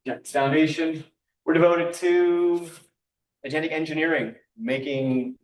Agentics Foundation. We're devoted to agentic engineering, making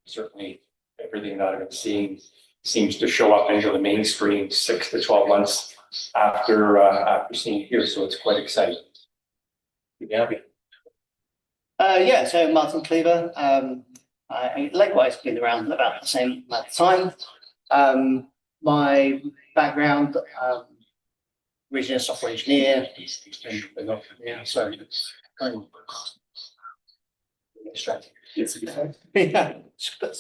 certainly everything that I've seen seems to show up into the mainstream 6 to 12 months after seeing it here. So it's quite exciting. Yeah. Yeah, so Martin Cleaver. I likewise been around about the same amount of time. My background, originally a software engineer. Yeah, sorry. Yeah. He's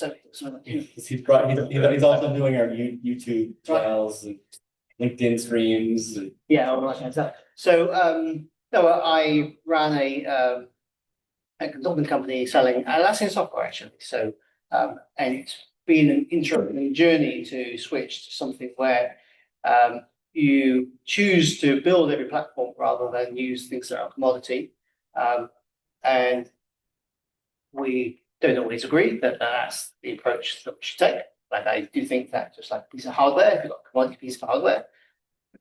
also doing our YouTube channels and LinkedIn streams. Yeah, all right. So no, I ran a consulting company selling Atlassian software actually. So and it's been an interesting journey to switch to something where you choose to build every platform rather than use things that are commodity. And we don't always agree that that's the approach that we should take. Like I do think that just like a piece of hardware, if you've got a commodity piece of hardware,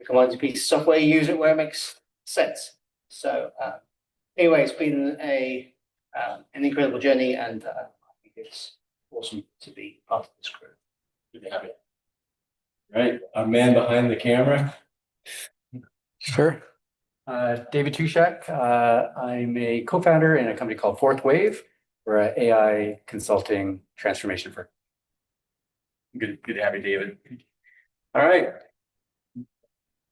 a commodity piece of software, you use it where it makes sense. So anyway, it's been an incredible journey, and I think it's awesome to be part of this crew. Good to have you. Right, our man behind the camera. Sure. David Tushak. I'm a co-founder in a company called Fourth Wave. We're an AI consulting transformation firm. Good to have you, David. All right.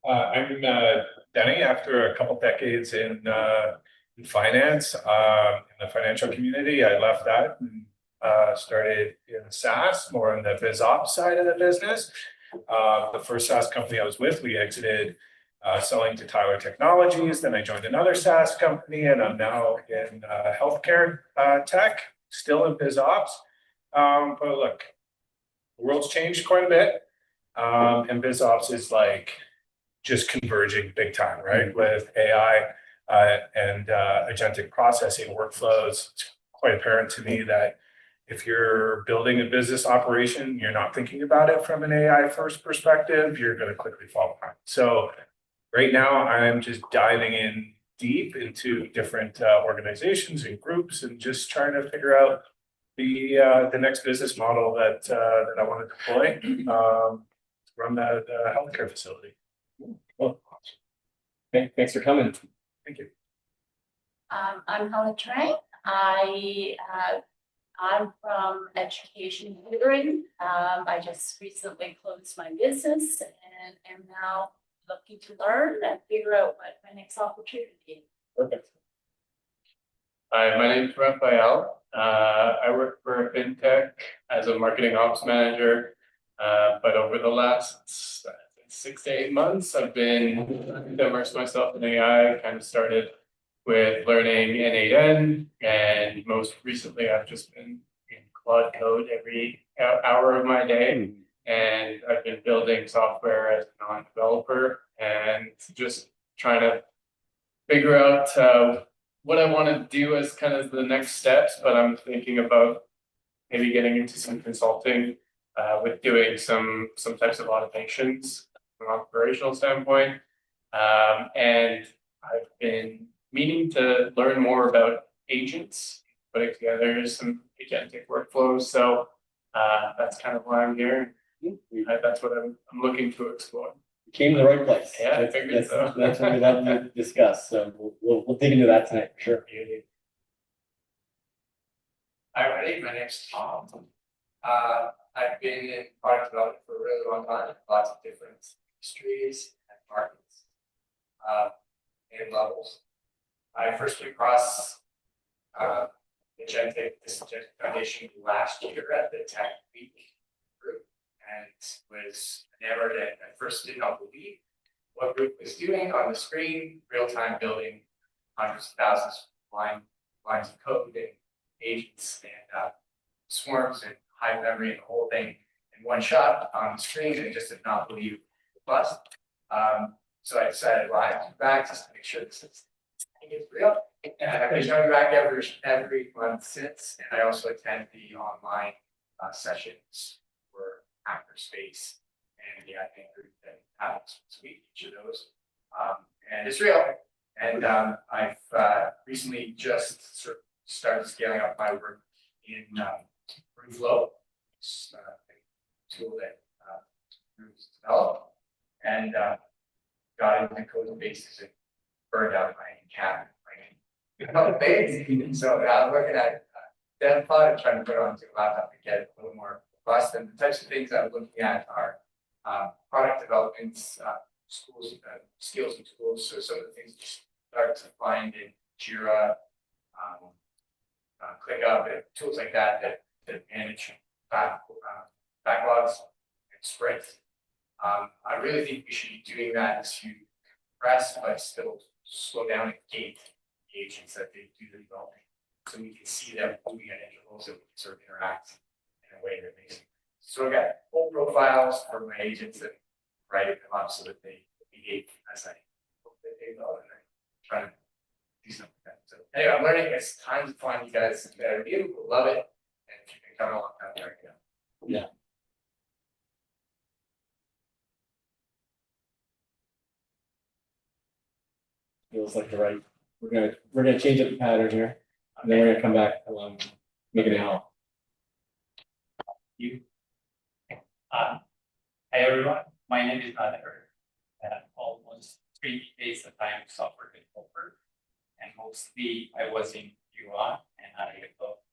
I'm Denny. After a couple decades in finance, in the financial community, I left that and started in SaaS, more on the biz ops side of the business. The first SaaS company I was with, we exited selling to Tyler Technologies. Then I joined another SaaS company, and I'm now in healthcare tech, still in biz ops. But look, the world's changed quite a bit, and biz ops is like just converging big time, right? With AI and agentic processing workflows, it's quite apparent to me that if you're building a business operation, you're not thinking about it from an AI first perspective, you're going to quickly fall behind. So right now, I'm just diving in deep into different organizations and groups and just trying to figure out the next business model that I want to deploy, to run the healthcare facility. Well, thanks for coming. Thank you. I'm Helen Trang. I'm from education tutoring. I just recently closed my business and am now looking to learn and figure out what my next opportunity is. Perfect. Hi, my name is Raphael. I work for a fintech as a marketing ops manager. But over the last 6 to 8 months, I've been immersed myself in AI. Kind of started with learning N8N, and most recently, I've just been in Claude Code every hour of my day. And I've been building software as a non-developer and just trying to figure out what I want to do as kind of the next steps. But I'm thinking about maybe getting into some consulting with doing some types of automations from an operational standpoint. And I've been meaning to learn more about agents, putting together some agentic workflows. So that's kind of why I'm here. That's what I'm looking to explore. You came to the right place. Yeah, I figured so. That's what we'd love to discuss. So we'll dig into that tonight for sure. Hi, everybody. My name's Tom. I've been in product development for a really long time, lots of different industries and markets, and levels. I first came across this Agentic Foundation last year at the Tech Week group, and was enamored. And at first did not believe what group was doing on the screen, real-time building hundreds of thousands of lines of code and agents and swarms and high memory and the whole thing in one shot on the screen, and just did not believe it was. So I decided, well, I have to come back just to make sure this is real. And I've been coming back every month since, and I also attend the online sessions for Hackerspace and the admin group that happens this week, each of those. And it's real. And I've recently just sort of started scaling up my work in Flow, it's a tool that groups develop, and got into code bases and burned out my cabin. So I'm looking at DevPod and trying to put it onto a laptop and get it a little more robust. And the types of things I'm looking at are product development, skills and tools. So some of the things you start to find in Jira, ClickUp, and tools like that manage backlogs and sprints. I really think we should be doing that to compress, but still slow down and gate the agents that they do the developing, so we can see them moving at intervals and we can sort of interact in a way that makes sense. So I got full profiles for my agents and writing them up so that they behave as I hope that they will, and I try to do something like that. So anyway, I'm learning. It's time to find you guys that are you will love it, and if you can come along down there, you know. Yeah. Feels like the right. We're gonna change up the pattern here, and then we're gonna come back along, make it help. Hi everyone, my name is Nader. Almost 3 days that I am software developer, and mostly I was in Iran, and I developed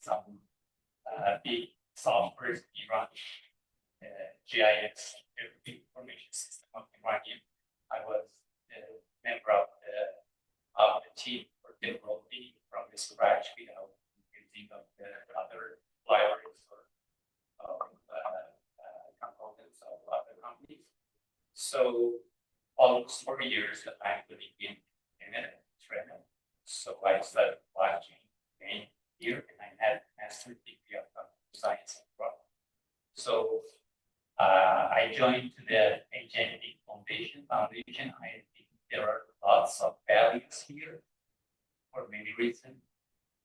some big software in Iran, GIS, information system of Iranian. I was a member of the team for developing from scratch without using of the other libraries or components of other companies. So almost 4 years that I'm living in Toronto. So I studied blockchain here, and I had a master's degree of computer science. So I joined the Agentics Foundation. I think there are lots of values here for many reasons.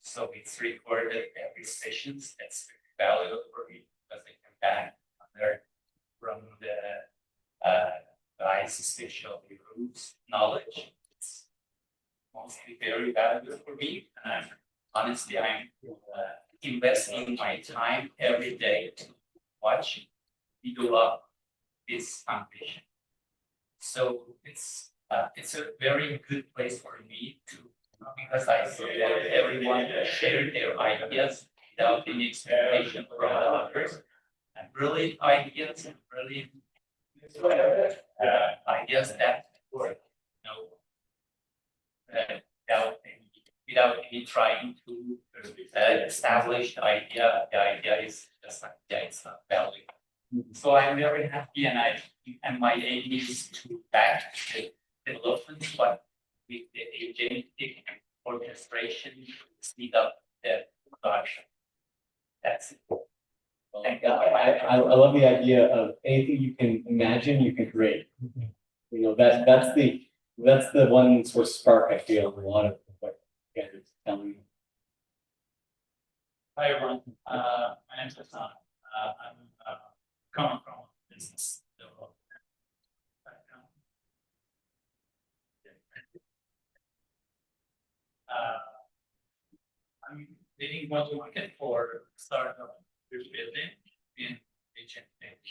So it's recorded every sessions. That's valuable for me because I can back from the ICE special rules knowledge. It's mostly very valuable for me. And honestly, I'm investing my time every day to watch develop this ambition. So it's a very good place for me to, because I see that everyone share their ideas without any expectation from others. And brilliant ideas and brilliant ideas that work, without any trying to establish the idea. The idea is just like, yeah, it's not valid. So I'm very happy, and my aim is to back the development, but with the agentic orchestration, speed up the production. That's it. Thank you. I love the idea of anything you can imagine, you can create. You know, that's the one sort of spark I feel in a lot of what you guys are telling me. Hi, everyone. My name is Hassan. I'm coming from business development background. I'm leading what we market for startup we're building in agentic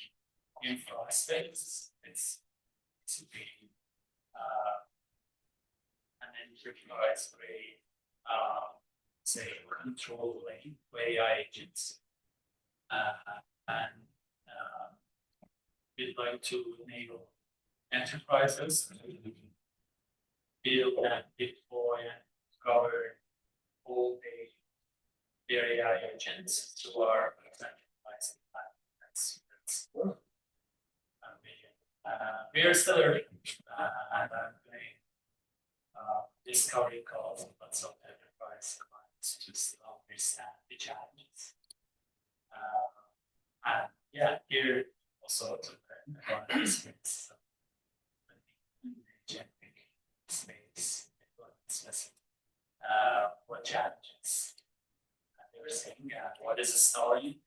infra space. It's to be an enterprise grade, say, controlling AI agents. And we'd like to enable enterprises to build and deploy and cover all their AI agents to our enterprise. That's we are still early, and I'm doing discovery calls with some enterprise clients just to understand the challenges. And yeah, here also to learn experience space, what challenges they were saying, what is a story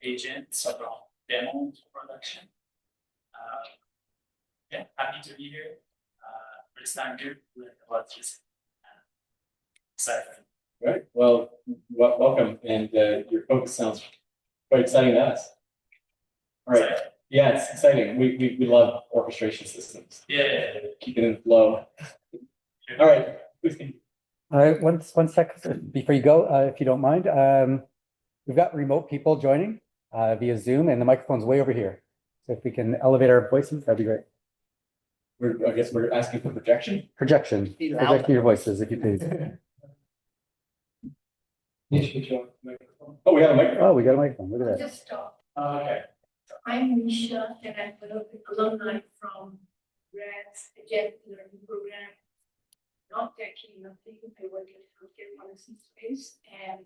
agent, so demo production. Yeah, happy to be here. First time here, learn about this. Excited. Right. Well, welcome, and your focus sounds quite exciting to us. All right. Yeah, it's exciting. We love orchestration systems. Yeah. Keep it in flow. All right. Please continue. All right, one sec before you go, if you don't mind. We've got remote people joining via Zoom, and the microphone's way over here. So if we can elevate our voices, that'd be great. I guess we're asking for projection. Projection. Project your voices, if you please. Oh, we have a microphone. Oh, we got a microphone. Look at that. Just stop. Okay. I'm Nisha, and I'm one of the alumni from Brad's Agentics learning program. Not techie, nothing. I work in healthcare policy space, and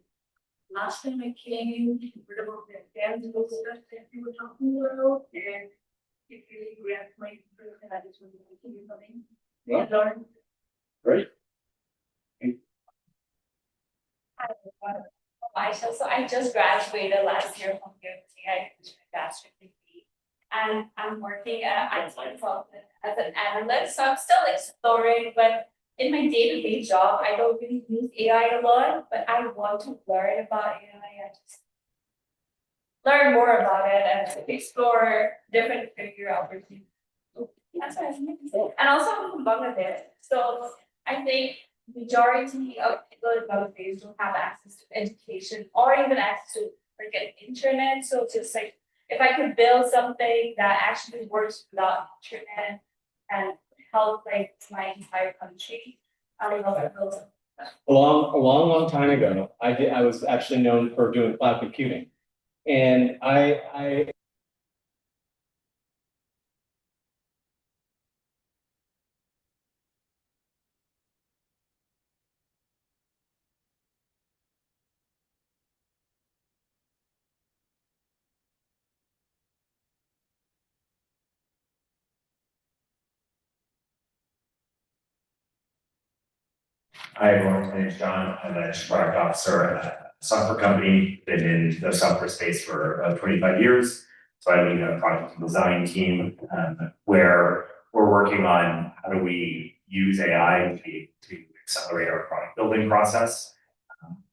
last time I came, heard about the tangible stuff that you were talking about, and it really grabbed my interest, and I just wanted to continue coming. Yeah. And learn. Great. So I just graduated last year from UNC. I finished my bachelor's degree, and I'm working at as an analyst. So I'm still exploring, but in my day-to-day job, I don't really use AI a lot. But I want to learn about AI and just learn more about it and explore different career opportunities. That's what I was going to say. And also I'm from Bangladesh, so I think majority of people in Bangladesh don't have access to education or even access to like an internet. So just like if I could build something that actually works without internet and help like my entire country, I would love to build something. A long time ago, I was actually known for doing cloud computing, and I Hi, everyone. My name is John. I'm a chief product officer at a software company. Been in the software space for 25 years. So I lead a product and design team where we're working on how do we use AI to accelerate our product building process.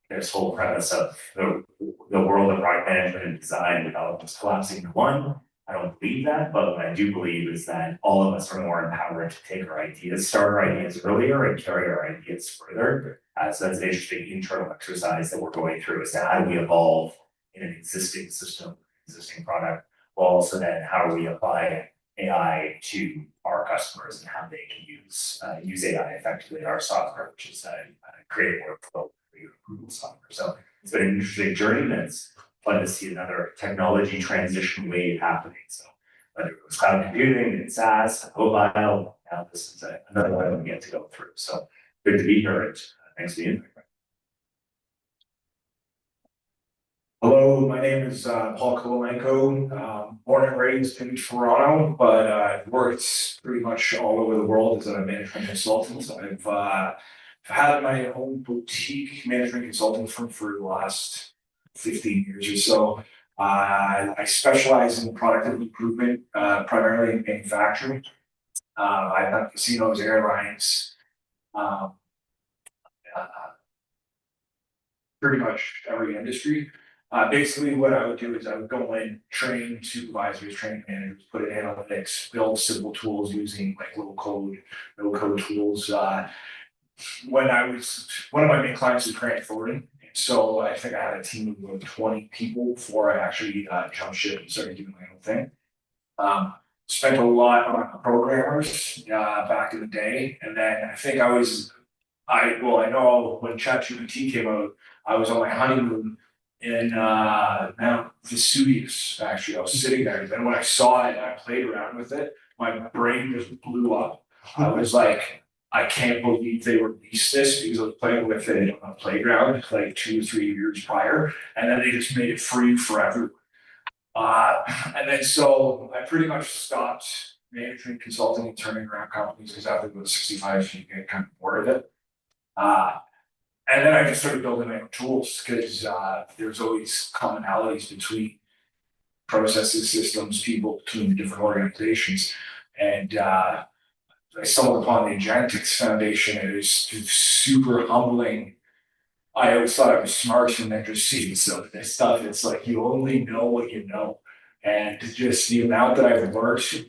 this whole premise of the world of product management and design development is collapsing into one. I don't believe that, but what I do believe is that all of us are more empowered to take our ideas, start our ideas earlier and carry our ideas further. So that's an interesting internal exercise that we're going through is how do we evolve in an existing system, existing product, while also then how do we apply AI to our customers and how they can use AI effectively in our software, which is creating workflow for your approval software. So it's been an interesting journey, and it's fun to see another technology transition wave happening. So whether it was cloud computing and SaaS, mobile, now this is another one we get to go through. So good to be here, and thanks for being here. Hello, my name is Paul Kolomenko, born and raised in Toronto, but I've worked pretty much all over the world as a management consultant. I've had my own boutique management consulting firm for the last 15 years or so. I specialize in product improvement, primarily in manufacturing. I've done casinos, airlines, pretty much every industry. Basically, what I would do is I would go in, train supervisors, train managers, put in analytics, build simple tools using like low code, no code tools. One of my main clients was Grant Thornton. So I think I had a team of about 20 people before I actually jumped ship and started doing my own thing. Spent a lot on programmers back in the day. And then I think I know when ChatGPT came out, I was on my honeymoon in Mount Vesuvius, actually. I was sitting there. And then when I saw it and I played around with it, my brain just blew up. I was like, I can't believe they released this because I was playing with it on a playground like 2 or 3 years prior. And then they just made it free for everyone. And then so I pretty much stopped management consulting and turning around companies because after about 65, you get kind of bored of it. And then I just started building my own tools because there's always commonalities between processes, systems, people between the different organizations. And I stumbled upon the Agentics Foundation. It was super humbling. I always thought I was smart and then just seeing some of this stuff. It's like you only know what you know. And just the amount that I've learned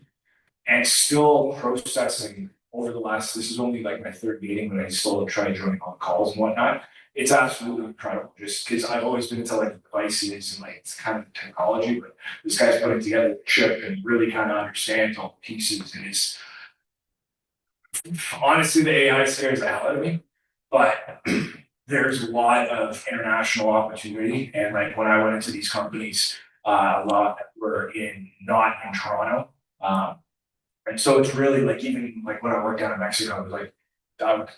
and still processing over the last, this is only like my third meeting, but I still try joining on calls and whatnot. It's absolutely incredible just because I've always been into like devices and like it's kind of technology, but this guy's putting together the chip and really kind of understands all the pieces. And it's honestly, the AI scares the hell out of me, but there's a lot of international opportunity. And like when I went into these companies, a lot were not in Toronto. And so it's really like even like when I worked down in Mexico, I was like I would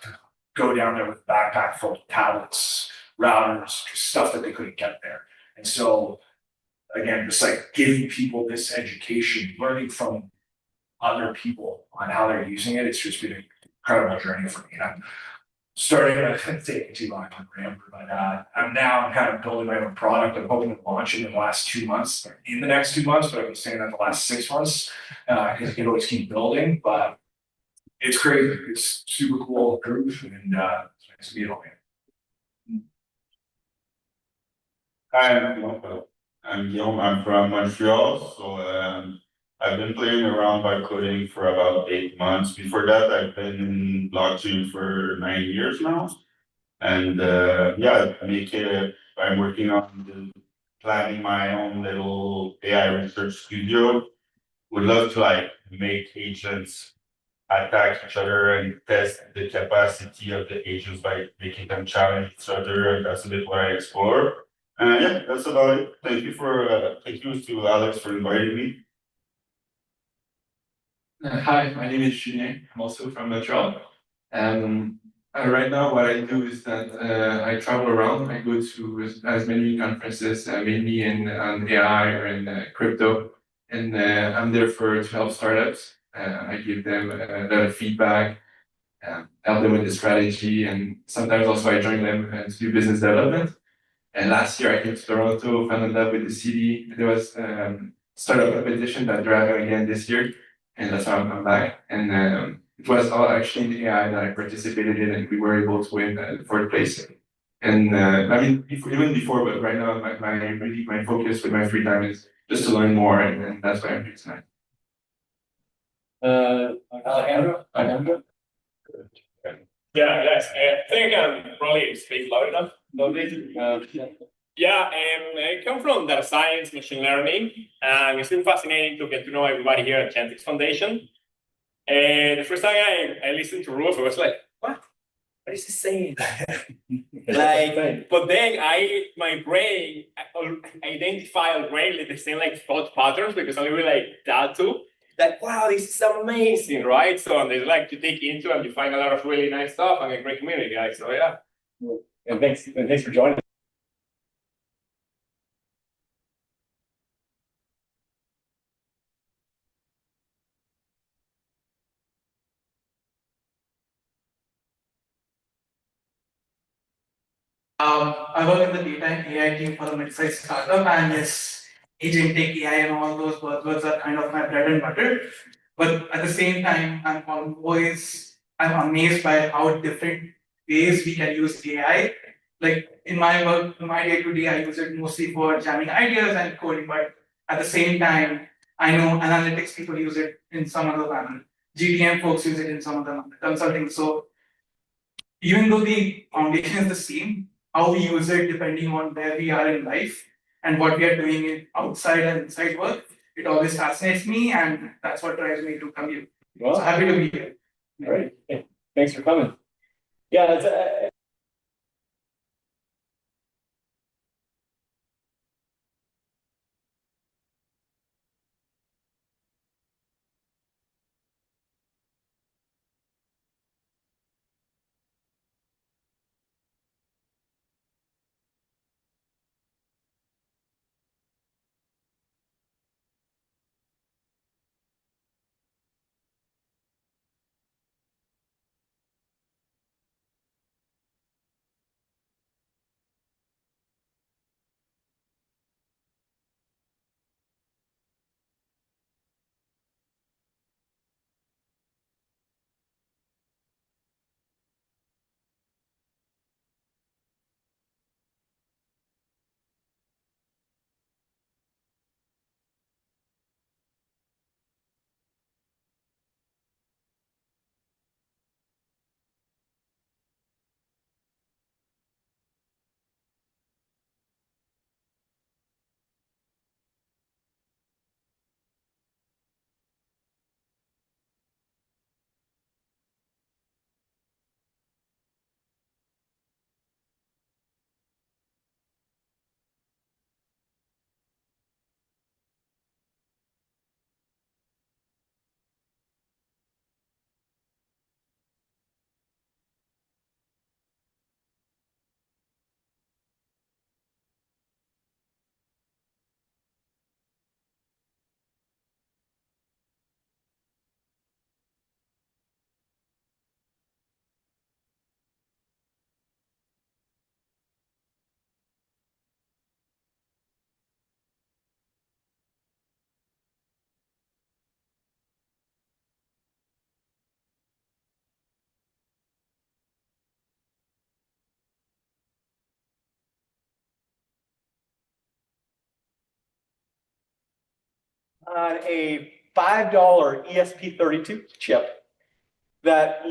go down there with a backpack full of tablets, routers, just stuff that they couldn't get there. And so again, just like giving people this education, learning from other people on how they're using it, it's just been an incredible journey for me. And I'm starting to take too long to remember, but I'm kind of building my own product. I'm hoping to launch it in the last 2 months, in the next 2 months, but I've been saying that the last 6 months because you can always keep building. But it's crazy. It's super cool group, and it's nice to be on here. Hi, I'm Guillaume. I'm from Montreal. So I've been playing around by coding for about 8 months. Before that, I've been in blockchain for 9 years now. And yeah, I'm working on planning my own little AI research studio. Would love to like make agents attack each other and test the capacity of the agents by making them challenge each other. And that's a bit what I explore. Yeah, that's about it. Thank you to Alex for inviting me. Hi, my name is Julien. I'm also from Montreal. Right now, what I do is that I travel around. I go to as many conferences, mainly on AI or in crypto, and I'm there to help startups. I give them a lot of feedback, help them with the strategy, and sometimes also I join them to do business development. And last year I came to Toronto, fell in love with the city. There was startup competition that they're having again this year, and that's why I'm back. And it was all actually in AI that I participated in, and we were able to win the fourth place. And I mean, even before, but right now, my focus with my free time is just to learn more, and that's why I'm here tonight. Alejandro? Yeah, yes, I think I can probably speak loud enough. Yeah, I come from data science, machine learning, and it's been fascinating to get to know everybody here at Agentics Foundation. And the first time I listened to Rolf, I was like, what? What is he saying? But then my brain identified already the same like thought patterns because I really like that too. Like, wow, this is amazing, right? So there's like to dig into and you find a lot of really nice stuff and a great community, guys. So yeah. And thanks for joining. I work in the data and AI team for the mid-sized startup, and yes, agentic AI and all those buzzwords are kind of my bread and butter. But at the same time, I'm amazed by how different ways we can use AI. Like in my work, in my day-to-day, I use it mostly for jamming ideas and coding, but at the same time, I know analytics people use it in some other manner. GTM folks use it in some other manner, consulting. So even though the foundation is the same, how we use it depending on where we are in life and what we are doing in outside and inside work, it always fascinates me, and that's what drives me to come here. Well, So happy to be here. All right. Thanks for coming. Yeah, it's, on a $5 ESP32 chip that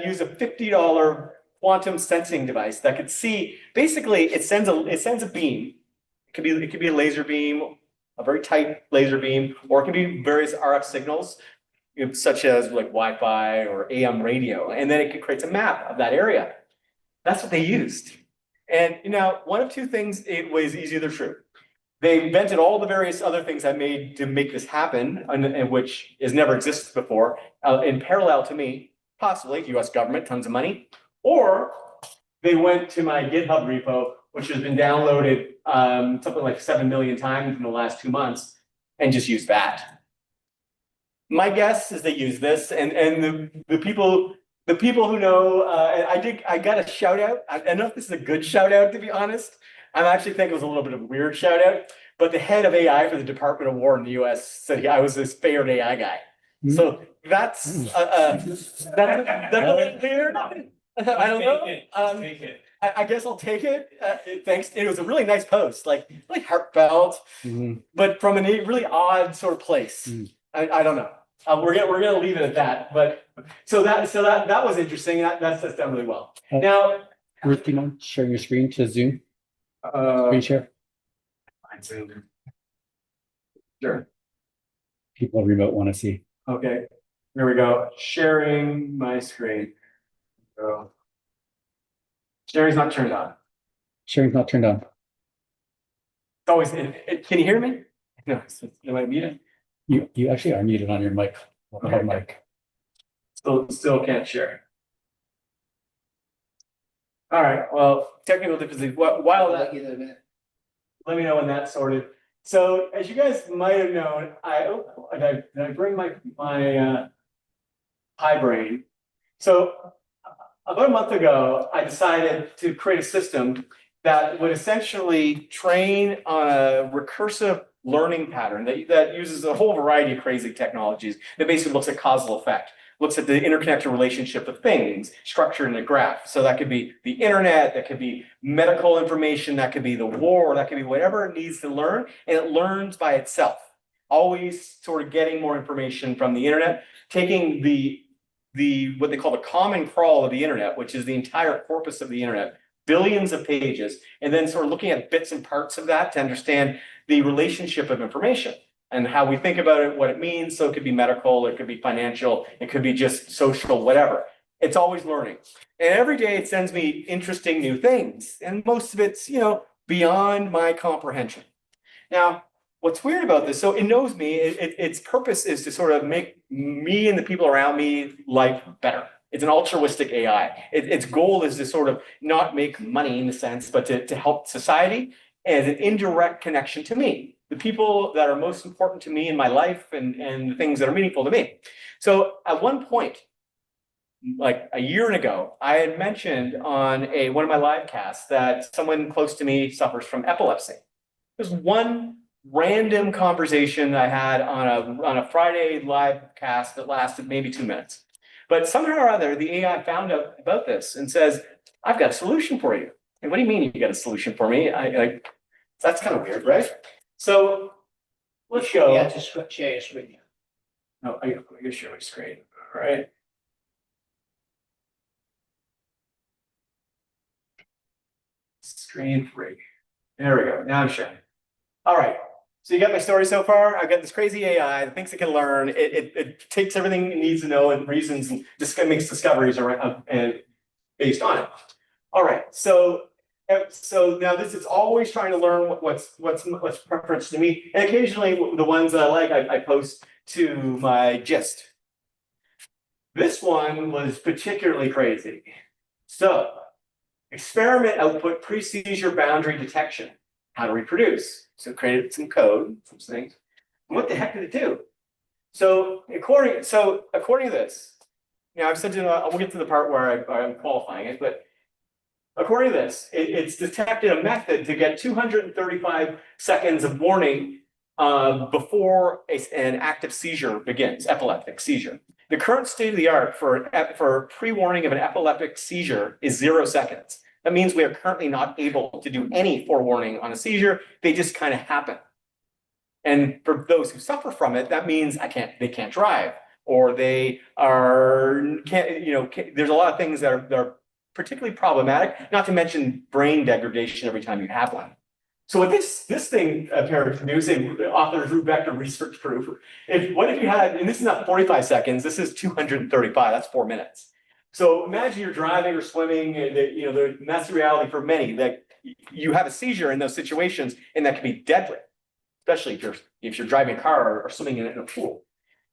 use a $50 quantum sensing device that could see. Basically, it sends a beam. It could be a laser beam, a very tight laser beam, or it can be various RF signals, such as like Wi-Fi or AM radio, and then it creates a map of that area. That's what they used. And one of two things it was either true. They invented all the various other things that made to make this happen, and which has never existed before, in parallel to me, possibly US government, tons of money, or they went to my GitHub repo, which has been downloaded something like 7 million times in the last 2 months, and just used that. My guess is they use this, and the people who know, I got a shout out. I don't know if this is a good shout out, to be honest. I actually think it was a little bit of a weird shout out, but the head of AI for the Department of War in the US said I was his favorite AI guy. So that's a little weird. I don't know. I guess I'll take it. Thanks. It was a really nice post, like really heartfelt, but from a really odd sort of place. I don't know. We're gonna leave it at that. But so that was interesting. That's done really well. Now, Ruth, do you mind sharing your screen to Zoom? Screen share. Zoom. Sure. People remote want to see. Okay. There we go. Sharing my screen. So sharing's not turned on. Sharing's not turned on. It's always. Can you hear me? No. Am I muted? You actually are muted on your mic. Okay. Mic. Still can't share. All right. Well, technical difficulties. While that, let me know when that's sorted. So, as you guys might have known, did I bring my Pi brain? So, about a month ago, I decided to create a system that would essentially train on a recursive learning pattern that uses a whole variety of crazy technologies that basically looks at causal effect, looks at the interconnected relationship of things structured in a graph. So that could be the internet, that could be medical information, that could be the war, that could be whatever it needs to learn, and it learns by itself. Always sort of getting more information from the internet, taking the what they call the common crawl of the internet, which is the entire corpus of the internet, billions of pages, and then sort of looking at bits and parts of that to understand the relationship of information and how we think about it, what it means. So it could be medical, it could be financial, it could be just social, whatever. It's always learning. And every day it sends me interesting new things. And most of it's, beyond my comprehension. Now, what's weird about this, so it knows me, its purpose is to sort of make me and the people around me life better. It's an altruistic AI. Its goal is to sort of not make money in the sense, but to help society as an indirect connection to me, the people that are most important to me in my life and the things that are meaningful to me. So at one point, like a year ago, I had mentioned on one of my live casts that someone close to me suffers from epilepsy. There's one random conversation I had on a Friday live cast that lasted maybe 2 minutes. But somehow or other, the AI found out about this and says, I've got a solution for you. And what do you mean you got a solution for me? That's kind of weird, right? So let's go. Yeah, just share your screen. No, I gotta share my screen. All right. Screen 3. There we go. Now I'm sharing. All right. So you got my story so far. I've got this crazy AI that thinks it can learn. It takes everything it needs to know and reasons and just makes discoveries around and based on it. All right. So now this is always trying to learn what's preference to me, and occasionally the ones that I like, I post to my gist. This one was particularly crazy. So, experiment output pre-seizure boundary detection. How to reproduce. So created some code, some things. What the heck did it do? So according to this, I've said we'll get to the part where I'm qualifying it, but according to this, it's detected a method to get 235 seconds of warning before an active seizure begins, epileptic seizure. The current state of the art for pre-warning of an epileptic seizure is 0 seconds. That means we are currently not able to do any forewarning on a seizure. They just kind of happen. And for those who suffer from it, that means they can't drive, or they there's a lot of things that are particularly problematic, not to mention brain degradation every time you have one. So what this thing appeared to do, the author Drew Becker research proof, what if you had, and this is not 45 seconds, this is 235, that's 4 minutes. So imagine you're driving or swimming, and that's the reality for many, that you have a seizure in those situations, and that can be deadly, especially if you're driving a car or swimming in a pool.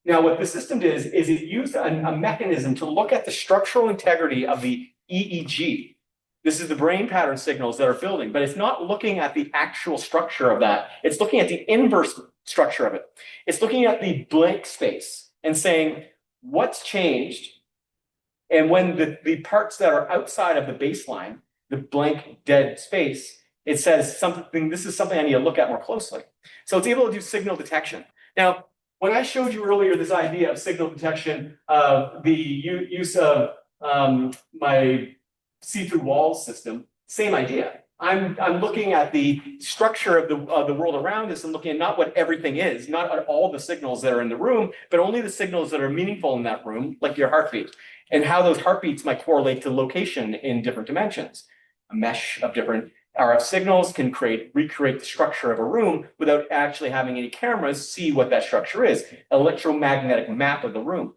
Now, what the system did is it used a mechanism to look at the structural integrity of the EEG. This is the brain pattern signals that are building, but it's not looking at the actual structure of that. It's looking at the inverse structure of it. It's looking at the blank space and saying, what's changed? And when the parts that are outside of the baseline, the blank dead space, it says this is something I need to look at more closely. So it's able to do signal detection. Now, when I showed you earlier this idea of signal detection, the use of my see-through walls system, same idea. I'm looking at the structure of the world around us and looking at not what everything is, not at all the signals that are in the room, but only the signals that are meaningful in that room, like your heartbeat, and how those heartbeats might correlate to location in different dimensions. A mesh of different RF signals can recreate the structure of a room without actually having any cameras see what that structure is, electromagnetic map of the room.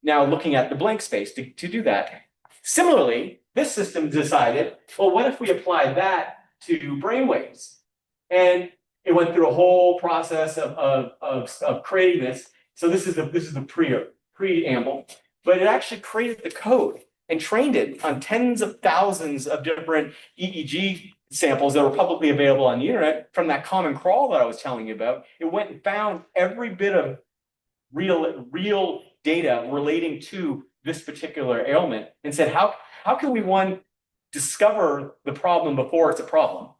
Now looking at the blank space to do that. Similarly, this system decided, well, what if we apply that to brainwaves? And it went through a whole process of creating this. So this is the preamble, but it actually created the code and trained it on tens of thousands of different EEG samples that were publicly available on the internet from that common crawl that I was telling you about. It went and found every bit of real data relating to this particular ailment and said, how can we, one, discover the problem before it's a problem,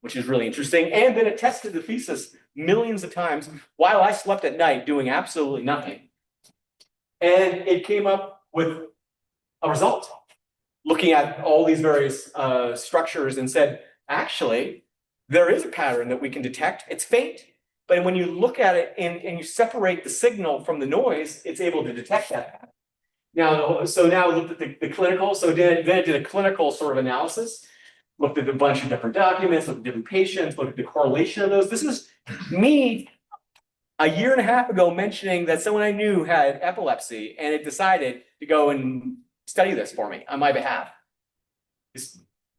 which is really interesting. And then it tested the thesis millions of times while I slept at night doing absolutely nothing. And it came up with a result, looking at all these various structures and said, actually, there is a pattern that we can detect. It's faint. But when you look at it and you separate the signal from the noise, it's able to detect that pattern. Now, so now looked at the clinical, so then it did a clinical sort of analysis, looked at a bunch of different documents, looked at different patients, looked at the correlation of those. This is me a year and a half ago mentioning that someone I knew had epilepsy, and it decided to go and study this for me on my behalf.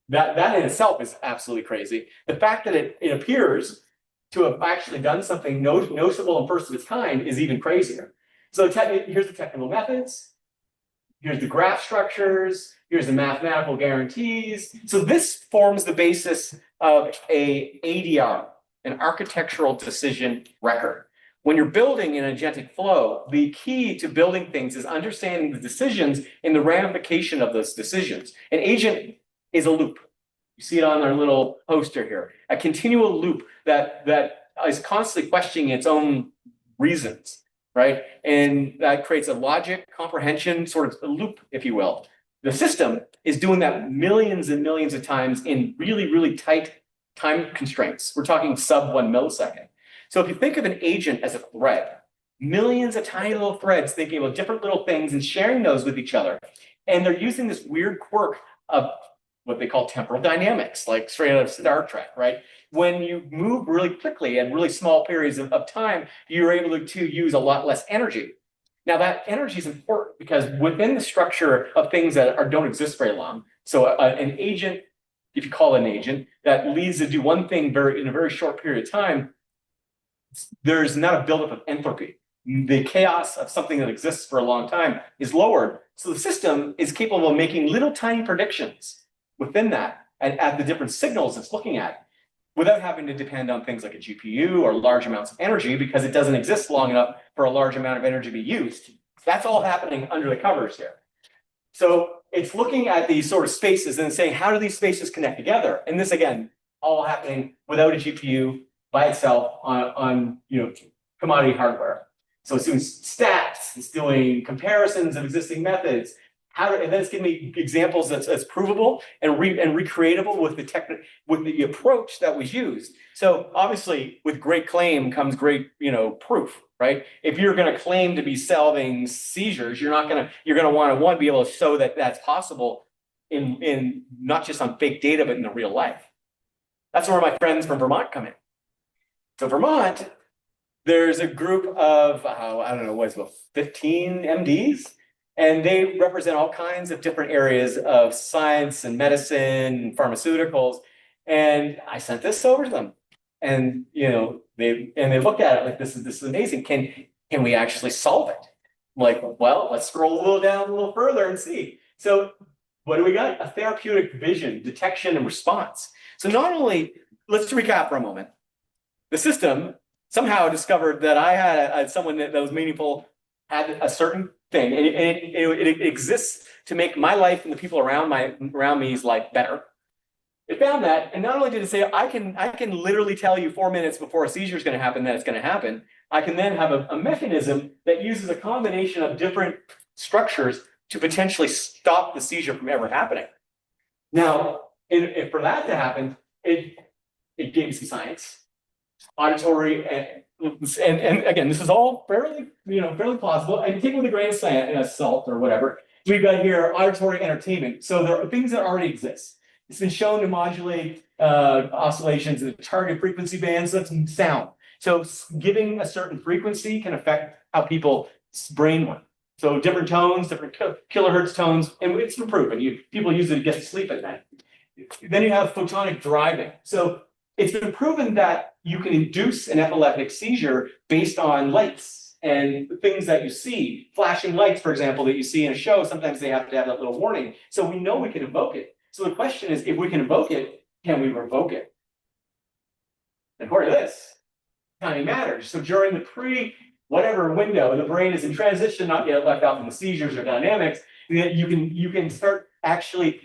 That in itself is absolutely crazy. The fact that it appears to have actually done something noticeable and first of its kind is even crazier. So here's the technical methods. Here's the graph structures. Here's the mathematical guarantees. So this forms the basis of a ADR, an architectural decision record. When you're building an agentic flow, the key to building things is understanding the decisions and the ramification of those decisions. An agent is a loop. You see it on our little poster here, a continual loop that is constantly questioning its own reasons, right? And that creates a logic comprehension sort of a loop, if you will. The system is doing that millions and millions of times in really, really tight time constraints. We're talking sub 1 millisecond. So if you think of an agent as a thread, millions of tiny little threads thinking about different little things and sharing those with each other. And they're using this weird quirk of what they call temporal dynamics, like straight out of Star Trek, right? When you move really quickly at really small periods of time, you're able to use a lot less energy. Now that energy is important because within the structure of things that don't exist very long, so an agent, if you call it an agent, that leads to do one thing in a very short period of time, there's not a buildup of entropy. The chaos of something that exists for a long time is lowered. So the system is capable of making little tiny predictions within that and at the different signals it's looking at without having to depend on things like a GPU or large amounts of energy because it doesn't exist long enough for a large amount of energy to be used. That's all happening under the covers here. So it's looking at these sort of spaces and saying, how do these spaces connect together? And this, again, all happening without a GPU by itself on commodity hardware. So it's doing stats, it's doing comparisons of existing methods, and then it's giving me examples that's provable and recreatable with the approach that was used. So obviously, with great claim comes great proof, right? If you're going to claim to be solving seizures, you're going to want to be able to show that that's possible in not just on fake data but in the real life. That's where my friends from Vermont come in. So Vermont, there's a group of, I don't know, what's about 15 MDs, and they represent all kinds of different areas of science and medicine and pharmaceuticals. And I sent this over to them. And they looked at it like this is amazing. Can we actually solve it? I'm like, well, let's scroll down a little further and see. So what do we got? A therapeutic vision, detection, and response. So not only, let's recap for a moment. The system somehow discovered that I had someone that was meaningful, had a certain thing, and it exists to make my life and the people around me's life better. It found that, and not only did it say, I can literally tell you 4 minutes before a seizure is going to happen that it's going to happen, I can then have a mechanism that uses a combination of different structures to potentially stop the seizure from ever happening. Now, And for that to happen, it gave me some science, auditory, and again, this is all fairly, fairly plausible. And take it with a grain of salt or whatever. We've got here auditory entertainment. So there are things that already exist. It's been shown to modulate oscillations in the target frequency bands. That's sound. So giving a certain frequency can affect how people's brain work. So different tones, different kilohertz tones, and it's been proven. People use it to get to sleep at night. Then you have photonic driving. So it's been proven that you can induce an epileptic seizure based on lights and things that you see. Flashing lights, for example, that you see in a show, sometimes they have to have that little warning. So we know we can evoke it. So the question is, if we can evoke it, can we revoke it? And according to this, timing matters. So during the whatever window, the brain is in transition, not yet left out from the seizures or dynamics, you can start actually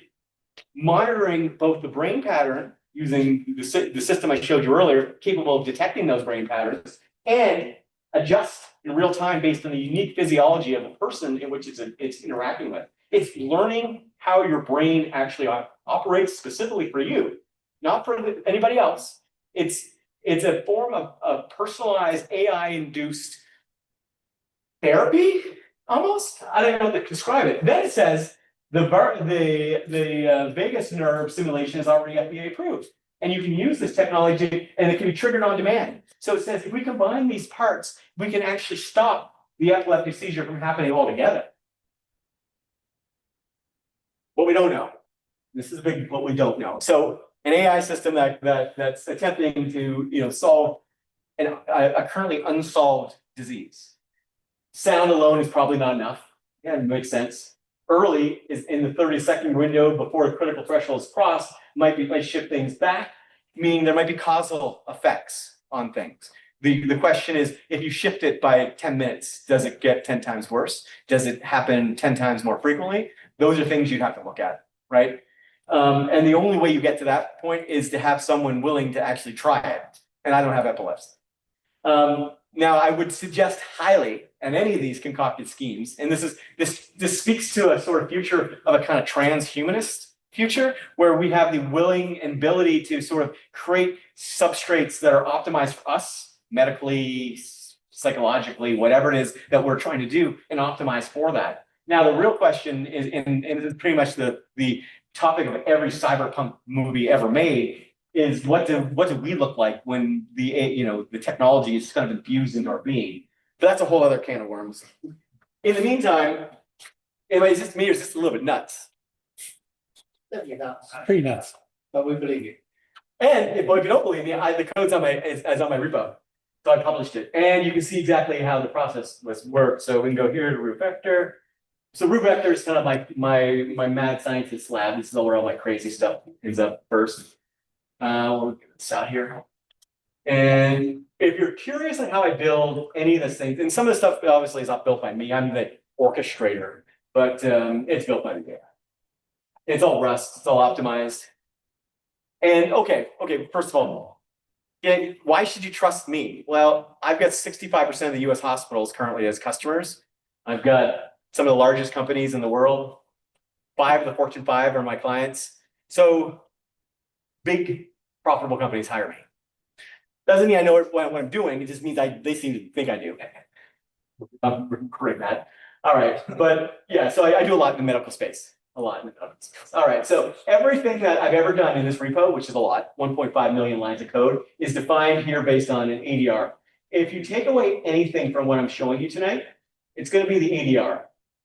monitoring both the brain pattern using the system I showed you earlier, capable of detecting those brain patterns, and adjust in real time based on the unique physiology of the person in which it's interacting with. It's learning how your brain actually operates specifically for you, not for anybody else. It's a form of personalized AI-induced therapy, almost. I don't know how to describe it. Then it says the vagus nerve stimulation is already FDA approved, and you can use this technology, and it can be triggered on demand. So it says if we combine these parts, we can actually stop the epileptic seizure from happening altogether. What we don't know. This is big. What we don't know. So an AI system that's attempting to solve a currently unsolved disease. Sound alone is probably not enough. Yeah, it makes sense. Early is in the 30-second window before a critical threshold is crossed, might shift things back, meaning there might be causal effects on things. The question is, if you shift it by 10 minutes, does it get 10 times worse? Does it happen 10 times more frequently? Those are things you'd have to look at, right? And the only way you get to that point is to have someone willing to actually try it. And I don't have epilepsy. Now, I would suggest highly, and any of these concocted schemes, and this speaks to a sort of future of a kind of transhumanist future, where we have the willing and ability to sort of create substrates that are optimized for us, medically, psychologically, whatever it is that we're trying to do, and optimize for that. Now, the real question is, and it's pretty much the topic of every cyberpunk movie ever made, is what do we look like when the technology is kind of infused into our being? But that's a whole other can of worms. In the meantime, is this me or is this a little bit nuts? Definitely nuts. Pretty nuts. But we believe you. And if you don't believe me, the code's on my repo. So I published it. And you can see exactly how the process worked. So we can go here to root vector. So root vector is kind of like my mad scientist lab. This is where all my crazy stuff ends up first. We'll get this out here. And if you're curious on how I build any of this things, and some of the stuff obviously is not built by me, I'm the orchestrator, but it's built by the AI. It's all Rust, it's all optimized. And okay, first of all, why should you trust me? Well, I've got 65% of the US hospitals currently as customers. I've got some of the largest companies in the world. 5 of the Fortune 5 are my clients. So big profitable companies hire me. Doesn't mean I know what I'm doing. It just means they seem to think I do. I'm great, Matt. All right, but yeah, so I do a lot in the medical space. A lot in the medical space. All right, so everything that I've ever done in this repo, which is a lot, 1.5 million lines of code, is defined here based on an ADR. If you take away anything from what I'm showing you tonight, it's going to be the ADR.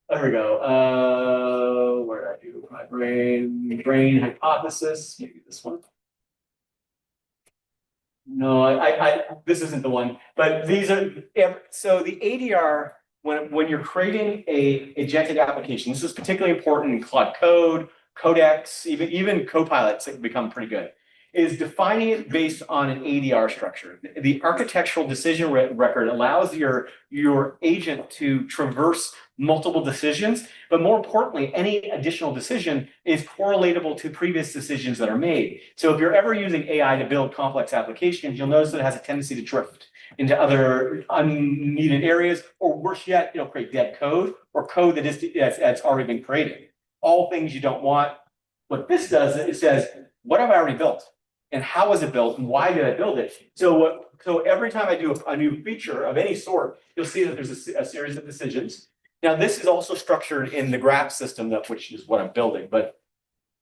There we go. Where did I do my brain hypothesis? Maybe this one. No, this isn't the one, but these are, so the ADR, when you're creating a agentic application, this is particularly important in Claude Code, Codex, even Copilots that become pretty good, is defining it based on an ADR structure. The architectural decision record allows your agent to traverse multiple decisions, but more importantly, any additional decision is correlatable to previous decisions that are made. So if you're ever using AI to build complex applications, you'll notice that it has a tendency to drift into other unneeded areas, or worse yet, it'll create dead code or code that's already been created. All things you don't want. what this does, it says, what have I already built? And how was it built? And why did I build it? So every time I do a new feature of any sort, you'll see that there's a series of decisions. Now, this is also structured in the graph system, which is what I'm building. But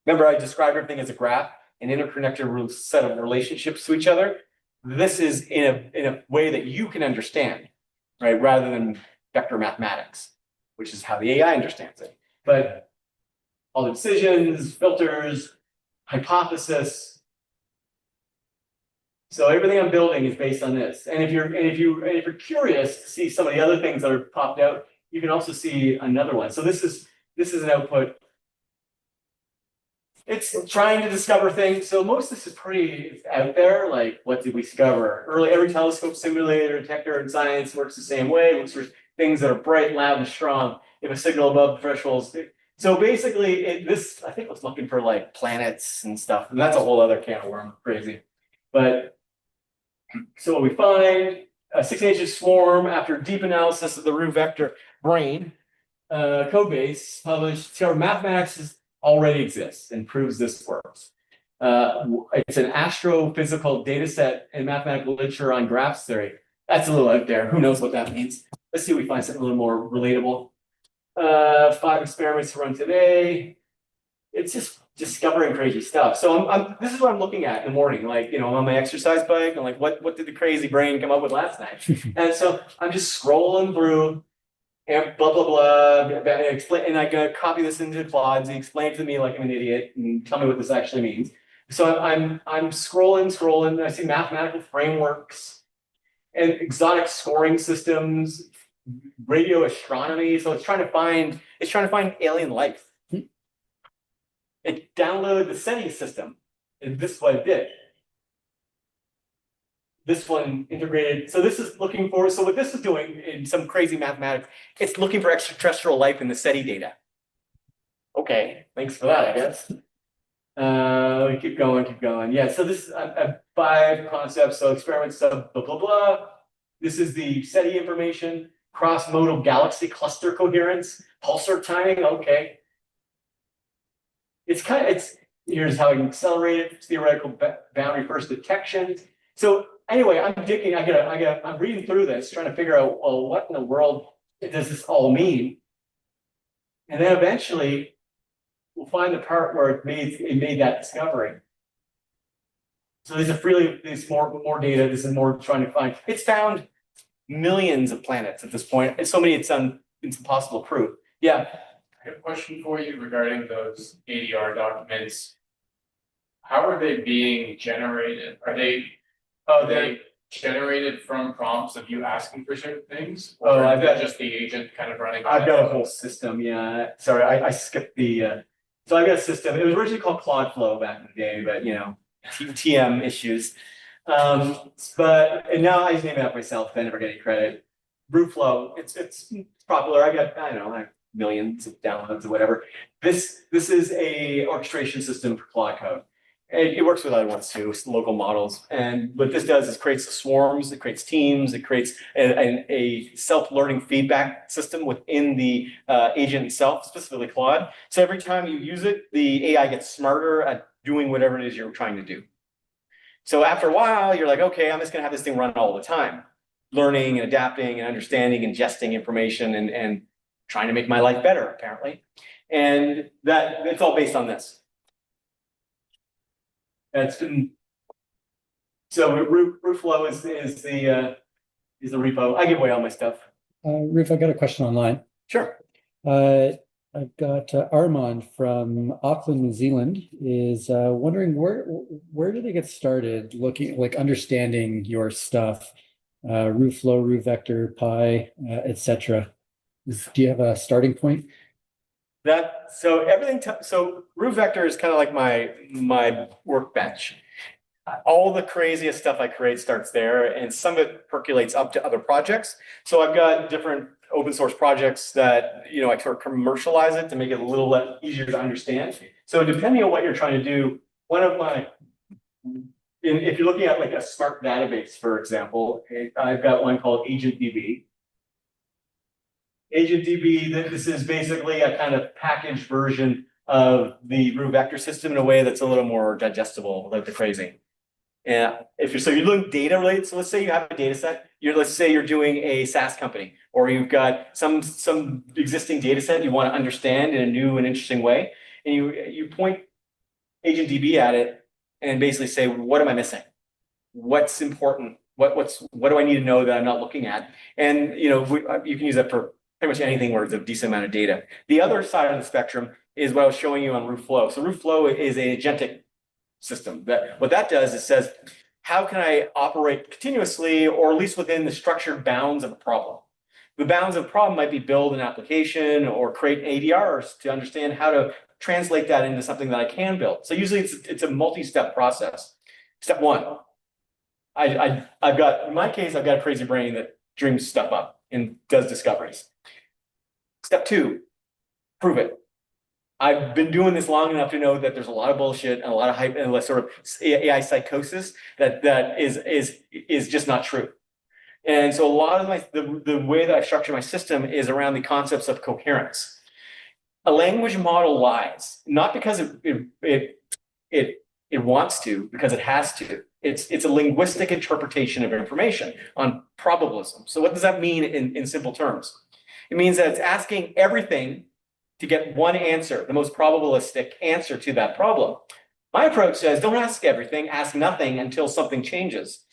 remember, I described everything as a graph, an interconnected set of relationships to each other. This is in a way that you can understand, right? Rather than vector mathematics, which is how the AI understands it. But all the decisions, filters, hypothesis. So everything I'm building is based on this. And if you're curious to see some of the other things that are popped out, you can also see another one. So this is an output. It's trying to discover things. So most of this is pretty out there. Like, what did we discover? Every telescope, simulator, detector in science works the same way. It looks for things that are bright, loud, and strong. If a signal above thresholds. So basically, this I think was looking for like planets and stuff, and that's a whole other can of worms, crazy. But so what we find, a 16-inch swarm after deep analysis of the root vector brain code base published. So mathematics already exists and proves this works. It's an astrophysical data set in mathematical literature on graphs theory. That's a little out there. Who knows what that means? Let's see if we find something a little more relatable. 5 experiments to run today. It's just discovering crazy stuff. So this is what I'm looking at in the morning. Like, I'm on my exercise bike. I'm like, what did the crazy brain come up with last night? And so I'm just scrolling through and blah, blah, blah. And I gotta copy this into Claude. He explained it to me like I'm an idiot and tell me what this actually means. So I'm scrolling, and I see mathematical frameworks and exotic scoring systems, radio astronomy. So it's trying to find alien life. It downloaded the SETI system, and this is what it did. This one integrated. So this is looking for. So what this is doing in some crazy mathematics, it's looking for extraterrestrial life in the SETI data. Okay, thanks for that, I guess. We keep going. Yeah. So this is 5 concepts. So experiments, blah blah blah. This is the SETI information. Cross-modal galaxy cluster coherence, pulsar timing. Okay. Here's how you can accelerate it. Theoretical boundary first detection. So anyway, I'm reading through this, trying to figure out, well, what in the world does this all mean? And then eventually we'll find the part where it made that discovery. So there's more data. This is more trying to find. It's found millions of planets at this point. It's so many it's impossible to prove. Yeah. I have a question for you regarding those ADR documents. How are they being generated? Are they generated from prompts of you asking for certain things? Or I've got just the agent kind of running. I've got a whole system. Yeah. Sorry, I skipped the. So I've got a system. It was originally called Claude back in the day, but TM issues. And now I just name it up myself. I never get any credit. Brewflow. It's popular. I don't know, millions of downloads or whatever. This is a orchestration system for Claude Code. It works with other ones too, local models. And what this does is creates swarms, it creates teams, it creates a self-learning feedback system within the agent itself, specifically Claude. So every time you use it, the AI gets smarter at doing whatever it is you're trying to do. So after a while, you're like, okay, I'm just gonna have this thing run all the time, learning and adapting and understanding, ingesting information and trying to make my life better, apparently. And it's all based on this. So Rooflow is the repo. I give away all my stuff. Roof, I got a question online. Sure. I've got Armand from Auckland, New Zealand, is wondering where did they get started looking, like understanding your stuff, Rooflow, Roof Vector, Pi, etc. Do you have a starting point? So Roof Vector is kind of like my workbench. All the craziest stuff I create starts there, and some of it percolates up to other projects. So I've got different open source projects that I sort of commercialize it to make it a little easier to understand. So depending on what you're trying to do, if you're looking at like a smart database, for example, I've got one called AgentDB. AgentDB, this is basically a kind of packaged version of the root vector system in a way that's a little more digestible without the crazy. Yeah, so you're doing data related. So let's say you have a data set. Let's say you're doing a SaaS company, or you've got some existing data set you want to understand in a new and interesting way, and you point AgentDB at it and basically say, what am I missing? What's important? What do I need to know that I'm not looking at? And you can use that for pretty much anything where there's a decent amount of data. The other side of the spectrum is what I was showing you on RootFlow. So RootFlow is an agentic system. What that does is says, how can I operate continuously, or at least within the structured bounds of a problem? The bounds of a problem might be build an application or create ADRs to understand how to translate that into something that I can build. So usually it's a multi-step process. Step one, I've got, in my case, I've got a crazy brain that dreams stuff up and does discoveries. Step two, prove it. I've been doing this long enough to know that there's a lot of bullshit and a lot of hype and sort of AI psychosis that is just not true. And so a lot of the way that I structure my system is around the concepts of coherence. A language model lies, not because it wants to, because it has to. It's a linguistic interpretation of information on probabilism. So what does that mean in simple terms? It means that it's asking everything to get one answer, the most probabilistic answer to that problem. My approach says, don't ask everything, ask nothing until something changes,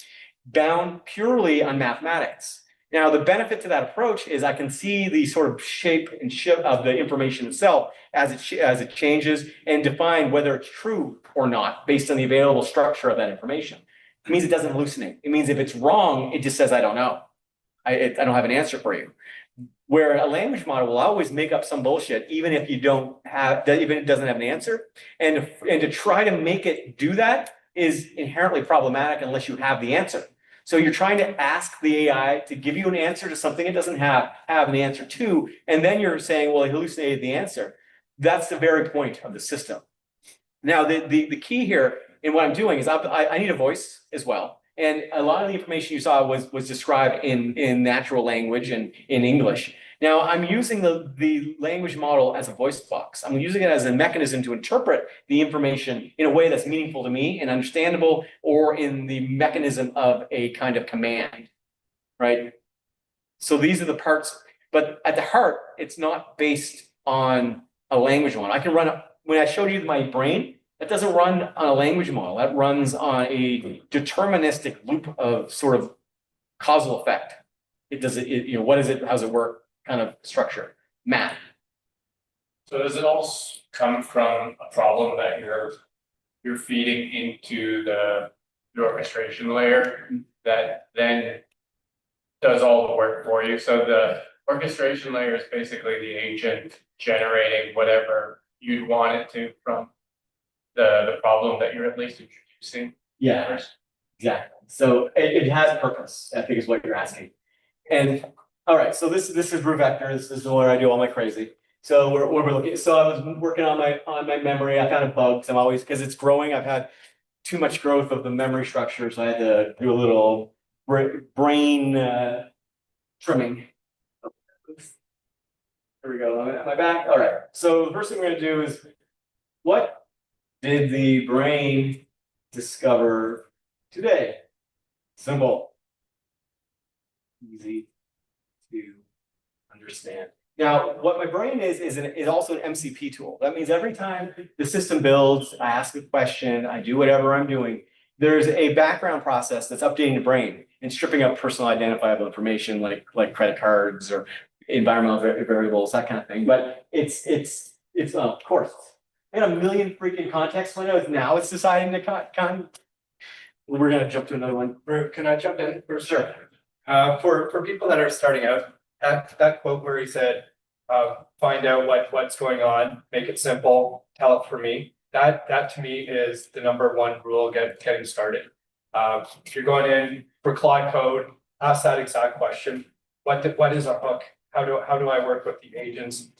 bound purely on mathematics. Now, the benefit to that approach is I can see the sort of shape and shift of the information itself as it changes and define whether it's true or not based on the available structure of that information. It means it doesn't hallucinate. It means if it's wrong, it just says, I don't know. I don't have an answer for you. Where a language model will always make up some bullshit, even if it doesn't have an answer. And to try to make it do that is inherently problematic unless you have the answer. So you're trying to ask the AI to give you an answer to something it doesn't have an answer to, and then you're saying, well, it hallucinated the answer. That's the very point of the system. Now, the key here in what I'm doing is I need a voice as well. And a lot of the information you saw was described in natural language and in English. Now, I'm using the language model as a voice box. I'm using it as a mechanism to interpret the information in a way that's meaningful to me and understandable, or in the mechanism of a kind of command, right? So these are the parts, but at the heart, it's not based on a language model. I can run, when I showed you my brain, that doesn't run on a language model. That runs on a deterministic loop of sort of causal effect. What is it? How does it work? Kind of structure, math. So does it all come from a problem that you're feeding into the orchestration layer that then does all the work for you? So the orchestration layer is basically the agent generating whatever you'd want it to from the problem that you're at least introducing. Yeah, exactly. So it has purpose, I think is what you're asking. And all right, so this is root vector. This is where I do all my crazy. So we're looking. So I was working on my memory. I found a bug because I'm always, because it's growing. I've had too much growth of the memory structure, so I had to do a little brain trimming. Oops. Here we go. Am I back? All right. So the first thing we're going to do is, what did the brain discover today? Simple. Easy to understand. Now, what my brain is also an MCP tool. That means every time the system builds, I ask a question, I do whatever I'm doing, there's a background process that's updating the brain and stripping out personal identifiable information like credit cards or environmental variables, that kind of thing. But it's of course, I had a million freaking context windows. Now it's deciding to we're gonna jump to another one. Can I jump in for sure? For people that are starting out, that quote where he said, find out what's going on, make it simple, tell it for me. That to me is the number one rule getting started. If you're going in for Claude Code, ask that exact question. What is a hook? How do I work with the agents?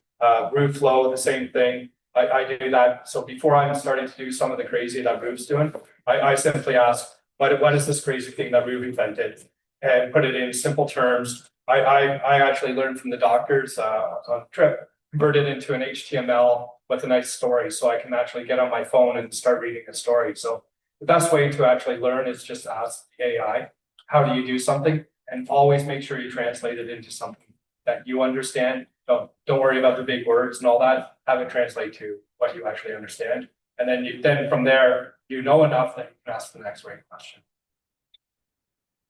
Root flow, the same thing. I do that. So before I'm starting to do some of the crazy that Rube's doing, I simply ask, what is this crazy thing that Rube invented? And put it in simple terms. I actually learned from the doctors on a trip convert it into an HTML with a nice story, so I can actually get on my phone and start reading a story. So the best way to actually learn is just ask the AI, how do you do something? And always make sure you translate it into something that you understand. Don't worry about the big words and all that. Have it translate to what you actually understand. And then from there, you know enough that you can ask the next right question.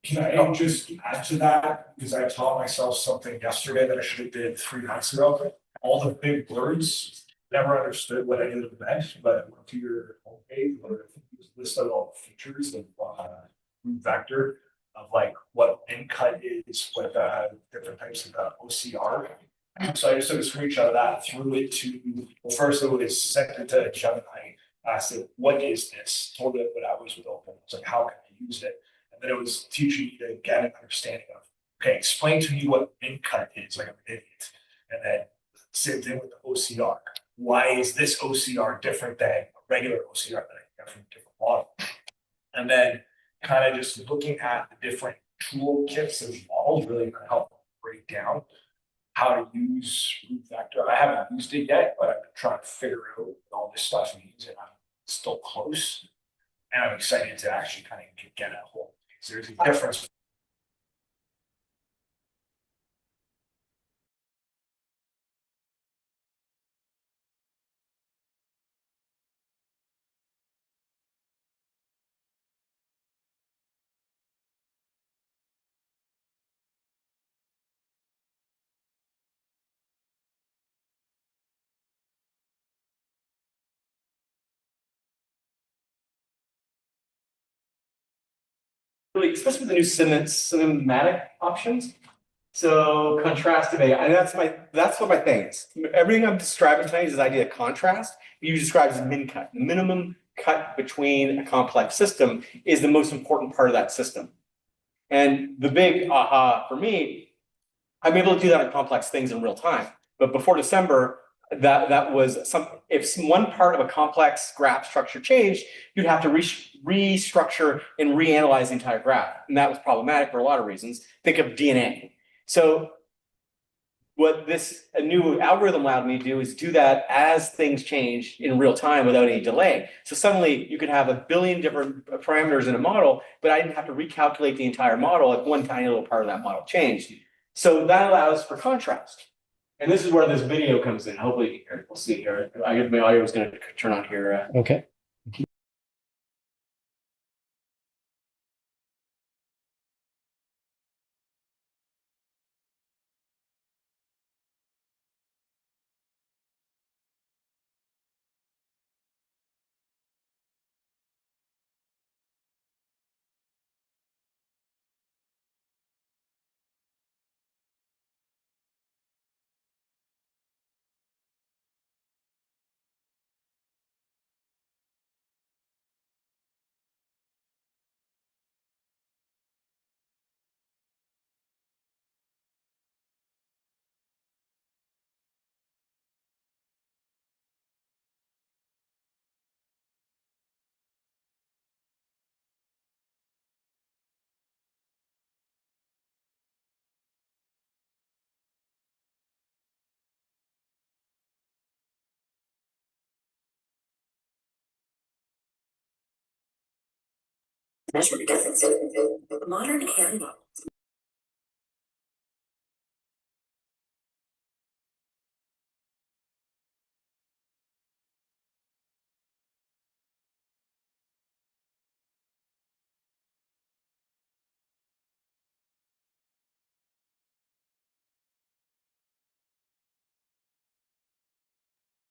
Can I just add to that, because I taught myself something yesterday that I should have did 3 nights ago. All the big words, never understood what any of them meant, but I went to your homepage where it listed all the features of root vector, of like what min cut is, what different types of OCR. So I just took a screenshot of that, threw it to, well, first it was sent it to Gemini, asked it, what is this? Told it what hours would open. It's like, how can I use it? And then it was teaching you to get an understanding of, okay, explain to me what min cut is, like I'm an idiot. And then same thing with the OCR. Why is this OCR different than a regular OCR that I get from a different model? And then kind of just looking at the different toolkits of models really kind of help break down how to use root vector. I haven't used it yet, but I've been trying to figure out what all this stuff means, and I'm still close. And I'm excited to actually kind of get a hold. There's a difference. Really, especially with the new cinematic options. So contrastive AI, and that's what my thing is. Everything I'm describing tonight is this idea of contrast. You describe as min cut. The minimum cut between a complex system is the most important part of that system. And the big aha for me, I'm able to do that on complex things in real time. But before December, that was if one part of a complex graph structure changed, you'd have to restructure and reanalyze the entire graph. And that was problematic for a lot of reasons. Think of DNA. So what a new algorithm allowed me to do is do that as things change in real time without any delay. So suddenly you could have 1 billion different parameters in a model, but I didn't have to recalculate the entire model if one tiny little part of that model changed. So that allows for contrast. And this is where this video comes in. Hopefully, we'll see here. My audio is going to turn on here. Okay. Measure differences. Modern AI models.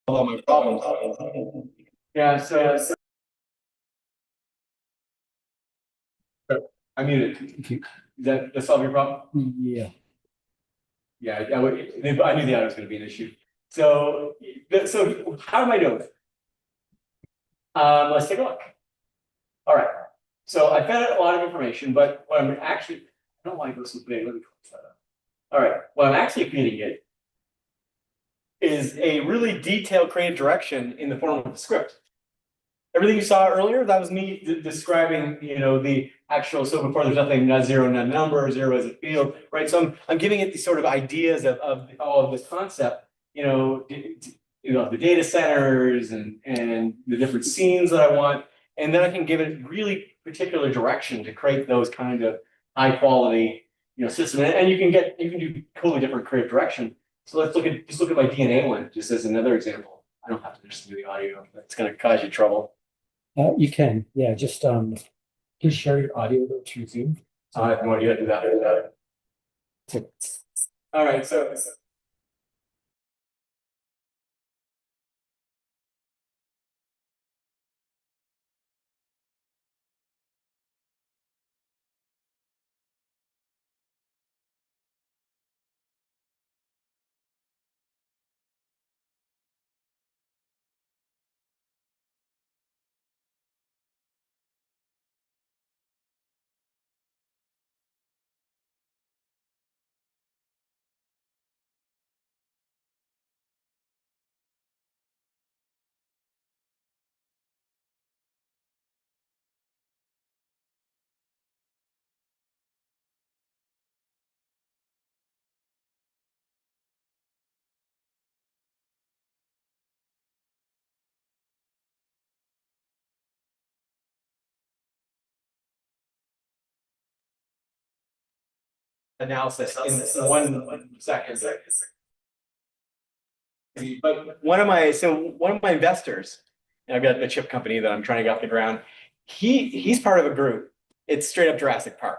All my problems. Yeah, so I muted. Does that solve your problem? Yeah. Yeah, I knew the audio was going to be an issue. So how am I doing it? Let's take a look. All right. So I fed it a lot of information, but what I'm actually, I don't like this big. Let me close that up. All right. What I'm actually feeding it is a really detailed creative direction in the form of a script. Everything you saw earlier, that was me describing, the actual, so before there's nothing, not zero, not a number, zero as a field, right? So I'm giving it these sort of ideas of all of this concept. the data centers and the different scenes that I want. And then I can give it really particular direction to create those kind of high quality, system. And you can do totally different creative direction. So let's look at my DNA one, just as another example. I don't have to listen to the audio. That's going to cause you trouble. You can, yeah, just share your audio though through Zoom. I have no idea how to do that. All right, so. Analysis in 1 second. But one of my investors, and I've got a chip company that I'm trying to get off the ground. He's part of a group. It's straight up Jurassic Park.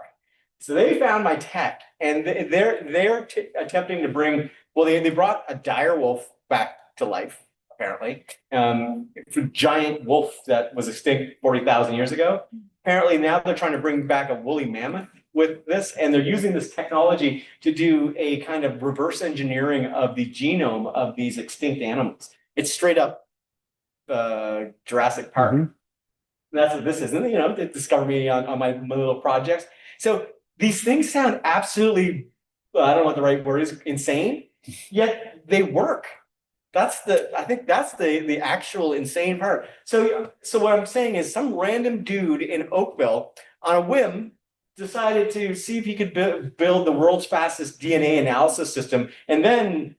So they found my tech, and they're attempting to bring. Well, they brought a dire wolf back to life. Apparently, it's a giant wolf that was extinct 40,000 years ago. Apparently, now they're trying to bring back a woolly mammoth with this, and they're using this technology to do a kind of reverse engineering of the genome of these extinct animals. It's straight up Jurassic Park. Mm-hmm. That's what this is. And, they discover me on my little projects. So these things sound absolutely, I don't know what the right word is, insane, yet they work. I think that's the actual insane part. So what I'm saying is some random dude in Oakville on a whim decided to see if he could build the world's fastest DNA analysis system and then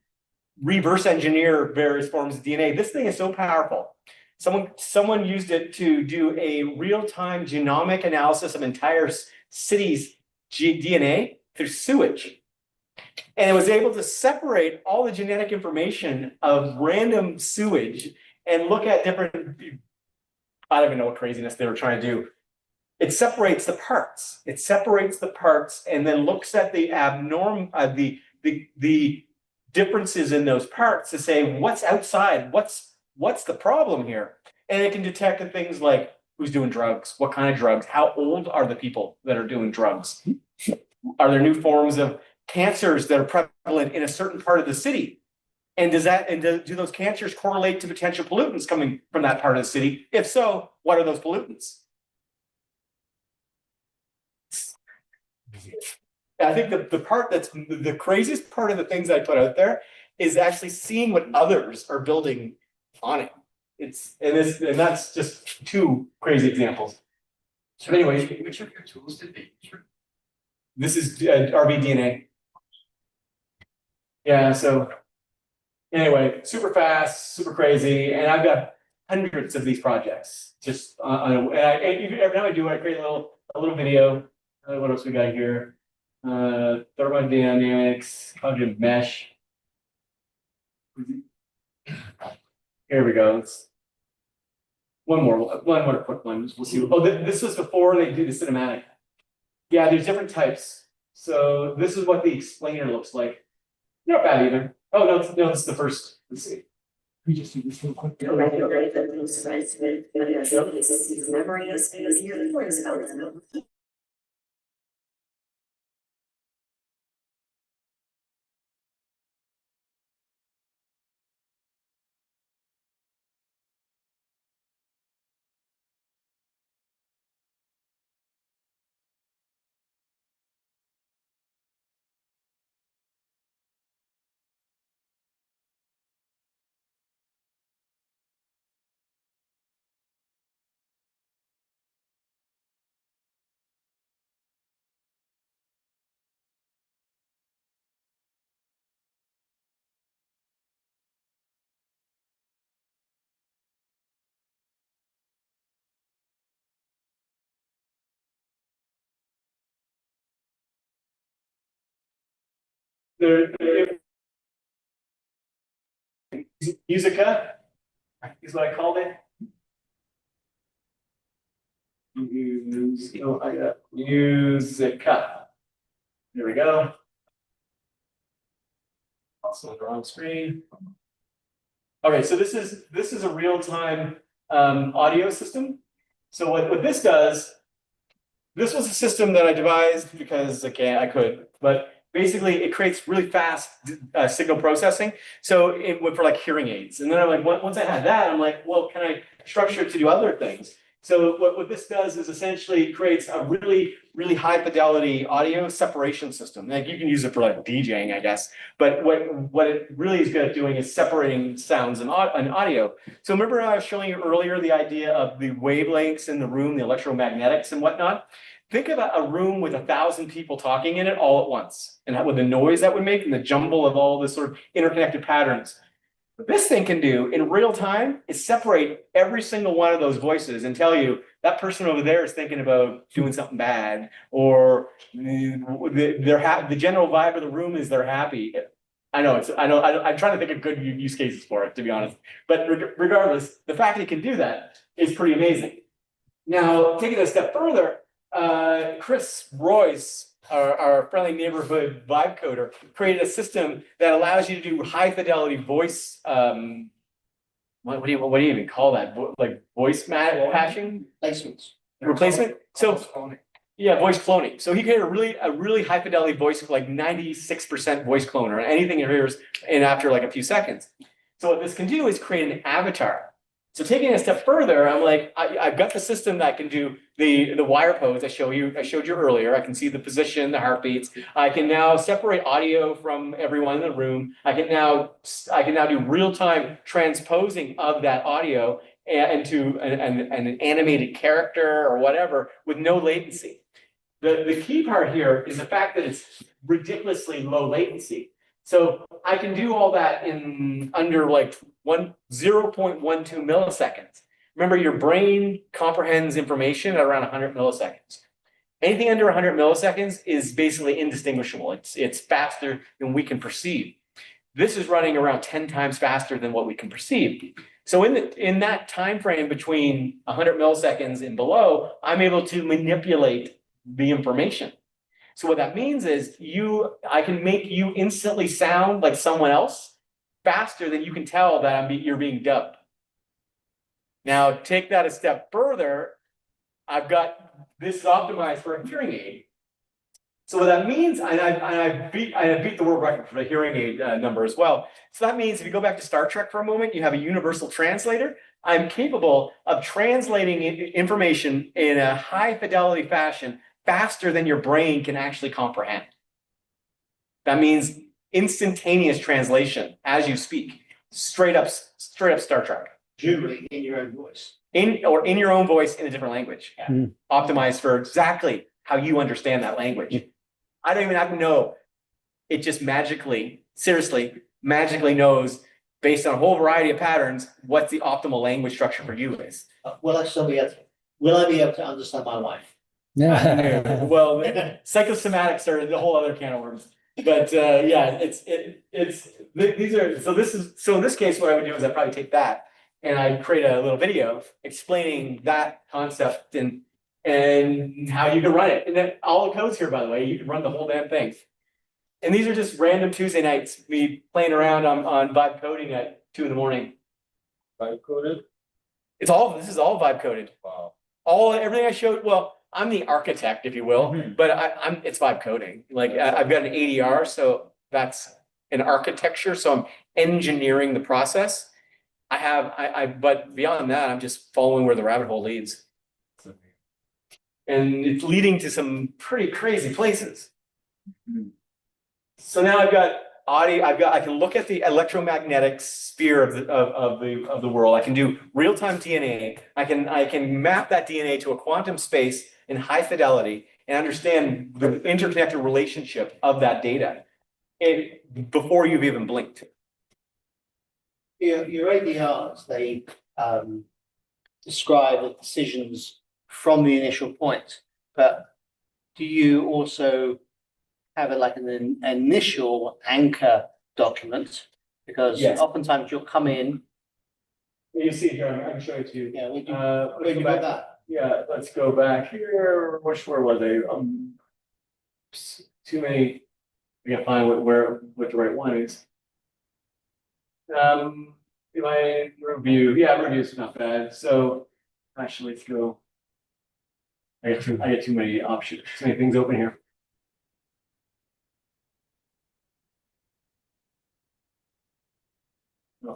reverse engineer various forms of DNA. This thing is so powerful. Someone used it to do a real-time genomic analysis of entire cities' DNA through sewage. And it was able to separate all the genetic information of random sewage and look at different, I don't even know what craziness they were trying to do. It separates the parts. It separates the parts and then looks at the the differences in those parts to say what's outside, what's the problem here? And it can detect things like who's doing drugs, what kind of drugs, how old are the people that are doing drugs? Are there new forms of cancers that are prevalent in a certain part of the city? And do those cancers correlate to potential pollutants coming from that part of the city? If so, what are those pollutants? I think the part that's the craziest part of the things I put out there is actually seeing what others are building on it. And that's just 2 crazy examples. So anyway, Which of your tools did they use? this is RBDNA. Yeah, so anyway, super fast, super crazy, and I've got hundreds of these projects. Just every time I do, I create a little video. What else we got here? Thermodynamics, cognitive mesh. Here we go. One more quick one. We'll see. Oh, this was before they do the cinematic. Yeah, there's different types. So this is what the explainer looks like. Not bad either. Oh no, this is the first. Let's see. We just do this real quick. Musica is what I called it. Musica. There we go. Also on the wrong screen. Okay, so this is a real-time audio system. So what this does, this was a system that I devised because again I could, but basically it creates really fast signal processing. So it would for like hearing aids. And then I'm like, once I had that, I'm like, well, can I structure it to do other things? So what this does is essentially creates a really, really high fidelity audio separation system. Like you can use it for like DJing, I guess. But what it really is good at doing is separating sounds and audio. So remember I was showing you earlier the idea of the wavelengths in the room, the electromagnetics and whatnot. Think about a room with 1,000 people talking in it all at once, and with the noise that would make and the jumble of all this sort of interconnected patterns. What this thing can do in real time is separate every single one of those voices and tell you that person over there is thinking about doing something bad, or the general vibe of the room is they're happy. I'm trying to think of good use cases for it, to be honest. But regardless, the fact that it can do that is pretty amazing. Now, taking it a step further, Chris Royce, our friendly neighborhood vibe coder, created a system that allows you to do high fidelity voice. What do you even call that? Like voice hashing? Replacement. So yeah, voice cloning. So he created a really high fidelity voice, like 96% voice cloner, anything it hears in after like a few seconds. So what this can do is create an avatar. So taking it a step further, I'm like, I've got the system that can do the wire pose I showed you earlier. I can see the position, the heartbeats. I can now separate audio from everyone in the room. I can now do real-time transposing of that audio into an animated character or whatever with no latency. The key part here is the fact that it's ridiculously low latency. So I can do all that in under like 0.12 milliseconds. Remember, your brain comprehends information at around 100 milliseconds. Anything under 100 milliseconds is basically indistinguishable. It's faster than we can perceive. This is running around 10 times faster than what we can perceive. So in that time frame between 100 milliseconds and below, I'm able to manipulate the information. So what that means is I can make you instantly sound like someone else faster than you can tell that you're being dubbed. Now take that a step further. I've got this optimized for a hearing aid. So what that means, and I beat the world record for the hearing aid number as well. So that means if you go back to Star Trek for a moment, you have a universal translator. I'm capable of translating information in a high fidelity fashion faster than your brain can actually comprehend. That means instantaneous translation as you speak, straight up Star Trek. Generally in your own voice. In your own voice in a different language. Yeah. Optimized for exactly how you understand that language. I don't even have to know. It just magically knows, based on a whole variety of patterns, what the optimal language structure for you is. Will I be able to understand my wife? Well, psychosomatics are the whole other can of worms. But yeah, so in this case, what I would do is I'd probably take that and I'd create a little video explaining that concept and how you can run it. And then all the code's here, by the way, you can run the whole damn thing. And these are just random Tuesday nights, me playing around on vibe coding at 2 in the morning. Vibe coded? This is all vibe coded. Wow. Everything I showed, well, I'm the architect, if you will, but it's vibe coding. Like I've got an ADR, so that's an architecture. So I'm engineering the process. But beyond that, I'm just following where the rabbit hole leads. And it's leading to some pretty crazy places. So now I've got audio. I can look at the electromagnetic sphere of the world. I can do real-time DNA. I can map that DNA to a quantum space in high fidelity and understand the interconnected relationship of that data before you've even blinked. Your ADRs, they describe the decisions from the initial point, but do you also have an initial anchor document? Because Yes. oftentimes you'll come in. You see it here, I can show it to you. Yeah, we do. Let's Where go you back. got that? Yeah, let's go back here. Where were they? Too many. We gotta find what the right one is. My review, yeah, review's not bad. So actually, let's go. I get too many options, too many things open here.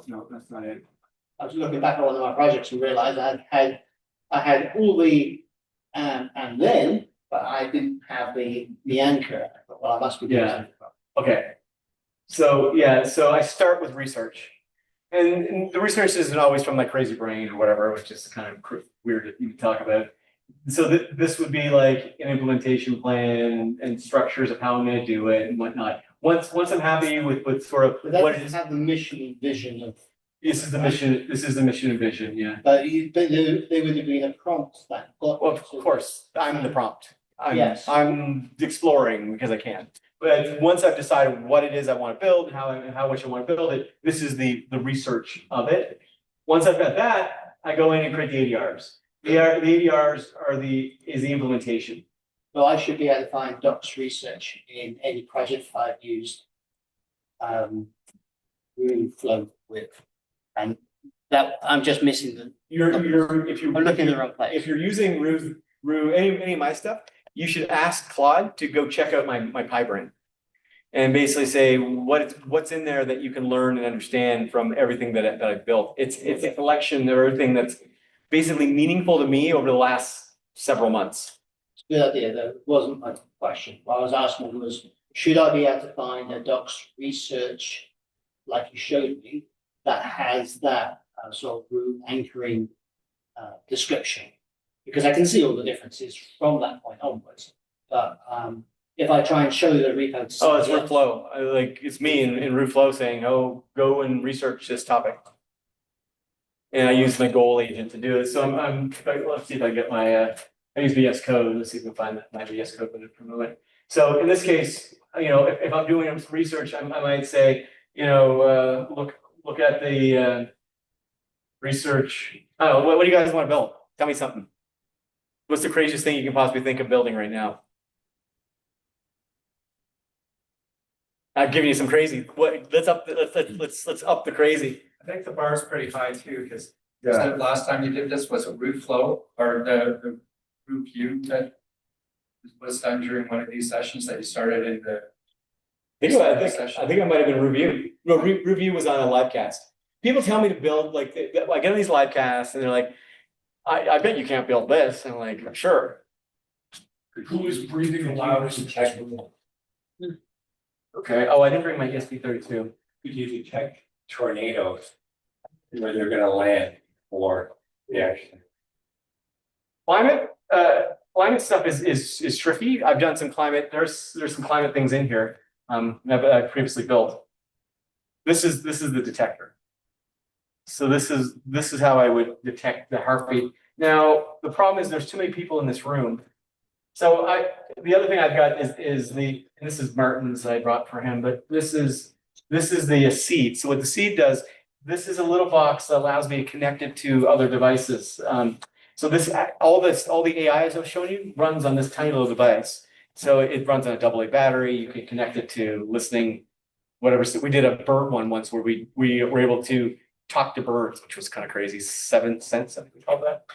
No, that's not it. I was looking back at one of my projects and realized I had all the and then, but I didn't have the anchor. Well, I must be doing Yeah. something wrong. Okay. So yeah, so I start with research. And the research isn't always from my crazy brain or whatever, which is kind of weird to even talk about. So this would be like an implementation plan and structures of how I'm gonna do it and whatnot. Once I'm happy with sort of But that what it doesn't is, have the mission and vision of. this is the mission and vision, yeah. But they would have been a prompt that got. Well, of course, I'm the prompt. Yes. I'm exploring because I can. But once I've decided what it is I want to build and how much I want to build it, this is the research of it. Once I've got that, I go in and create the ADRs. The ADRs is the implementation. Well, I should be able to find docs research in any project I've used. Really flow with, and that I'm just missing the. I'm looking in the wrong place. If you're using Rue, any of my stuff, you should ask Claude to go check out my PyBrain. And basically say what's in there that you can learn and understand from everything that I've built. It's a collection of everything that's basically meaningful to me over the last several months. It's a good idea, that wasn't my question. What I was asking was, should I be able to find a docs research like you showed me that has that sort of root anchoring description? Because I can see all the differences from that point onwards. But if I try and show you the repo. Oh, it's Rootflow. Like it's me in Rootflow saying, "Oh, go and research this topic." And I use my goal agent to do it. So let's see if I get my I use VS Code. Let's see if we can find my VS Code for a moment. So in this case, if I'm doing some research, I might say, look at the research. Oh, what do you guys want to build? Tell me something. What's the craziest thing you can possibly think of building right now? I've given you some crazy. Let's up the crazy. I think the bar is pretty high too, because Yeah. last time you did this was a root flow or the root view that was done during one of these sessions that you started in the. I think I might have been review. No, review was on a live cast. People tell me to build I get on these live casts and they're like, I bet you can't build this. And I'm like, sure. Who is breathing the loudest? Check. Okay. Oh, I didn't bring my ESP32. Could you check tornadoes where they're gonna land or the action? Climate stuff is tricky. I've done some climate. There's some climate things in here. I've previously built. This is the detector. So this is how I would detect the heartbeat. Now the problem is there's too many people in this room. So the other thing I've got is and this is Martin's I brought for him, but this is the seed. So what the seed does, this is a little box that allows me to connect it to other devices. So all the AI as I've shown you runs on this tiny little device. So it runs on a AA battery. You can connect it to listening, whatever. So we did a bird one once where we were able to talk to birds, which was kind of crazy. 7 cents, I think we called that.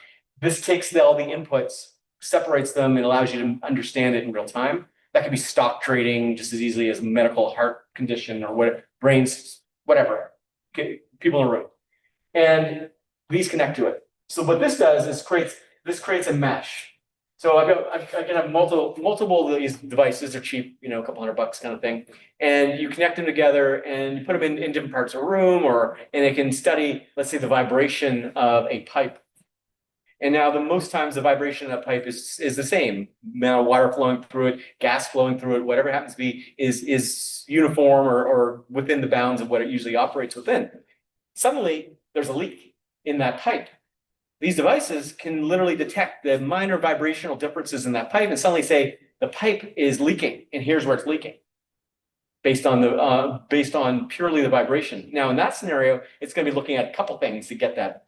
This takes all the inputs, separates them, and allows you to understand it in real time. That could be stock trading just as easily as medical heart condition or what brains, whatever. Okay, people in a room. And these connect to it. So what this does is creates a mesh. So I can have multiple of these devices. They're cheap, a couple $100 kind of thing. And you connect them together and you put them in different parts of a room, and it can study, let's say, the vibration of a pipe. And now most times the vibration of that pipe is the same. Now water flowing through it, gas flowing through it, whatever it happens to be is uniform or within the bounds of what it usually operates within. Suddenly there's a leak in that pipe. These devices can literally detect the minor vibrational differences in that pipe and suddenly say, the pipe is leaking, and here's where it's leaking. Based on purely the vibration. Now, in that scenario, it's going to be looking at a couple things to get that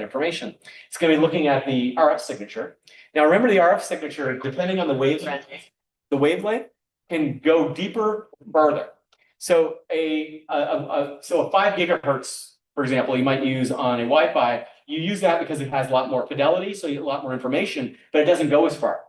information. It's going to be looking at the RF signature. Now, remember the RF signature, depending on the wavelength can go deeper, farther. So a 5 gigahertz, for example, you might use on a Wi-Fi. You use that because it has a lot more fidelity, so you get a lot more information, but it doesn't go as far.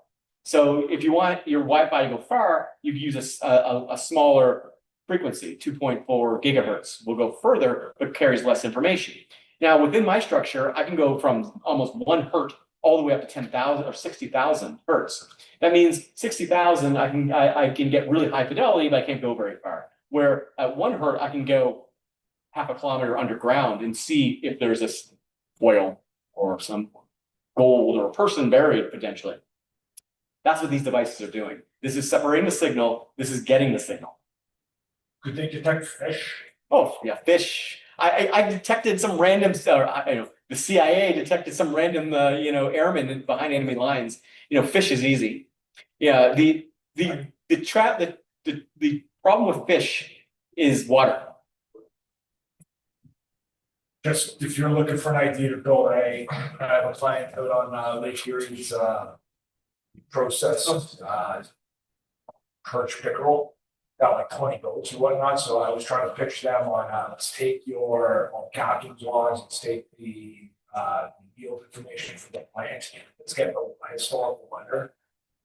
So if you want your Wi-Fi to go far, you use a smaller frequency, 2.4 gigahertz. Will go further, but carries less information. Now, within my structure, I can go from almost 1 hertz all the way up to 10,000 or 60,000 hertz. That means 60,000, I can get really high fidelity, but I can't go very far. Where at 1 hertz, I can go half a kilometer underground and see if there's a oil or some gold or a person buried potentially. That's what these devices are doing. This is separating the signal. This is getting the signal. Could they detect fish? Oh, yeah, fish. I detected some random, the CIA detected some random, airmen behind enemy lines. Fish is easy. Yeah, the problem with fish is water. Just if you're looking for an idea to build I have a client out on Lake Erie's process perch pickerel. Got like 20 boats and whatnot, so I was trying to pitch them on let's take your cappings logs, let's take the yield information for the plant, let's get the historical weather,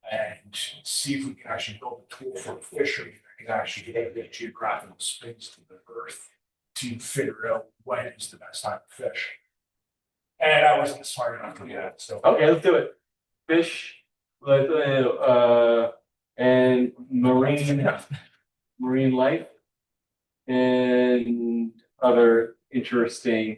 and see if we can actually build a tool for fishery that can actually get the geographical spins to the earth to figure out when is the best time to fish. And I wasn't smart enough to do that, so. Okay, let's do it. Fish, and marine life, and other interesting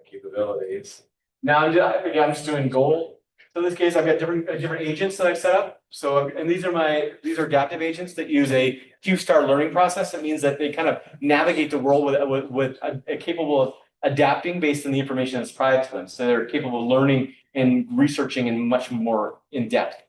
capabilities. Now I'm just doing gold. So in this case, I've got different agents that I've set up. So, and these are adaptive agents that use a Q-star learning process. It means that they kind of navigate the world with capable of adapting based on the information that's provided to them. So they're capable of learning and researching in much more in depth.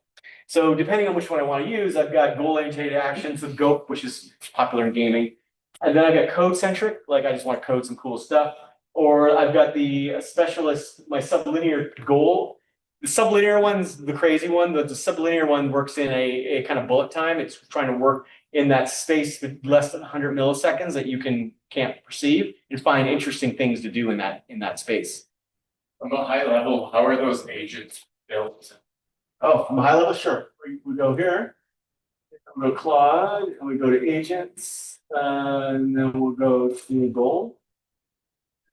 So depending on which one I want to use, I've got goal-oriented actions with GOAP, which is popular in gaming. And then I've got code-centric, like I just want to code some cool stuff. Or I've got the specialist, my sublinear goal. The sublinear one's the crazy one. The sublinear one works in a kind of bullet time. It's trying to work in that space with less than 100 milliseconds that you can't perceive and find interesting things to do in that space. From a high level, how are those agents built? Oh, from a high level, sure. We go here, we go Claude, and we go to agents, and then we'll go to goal.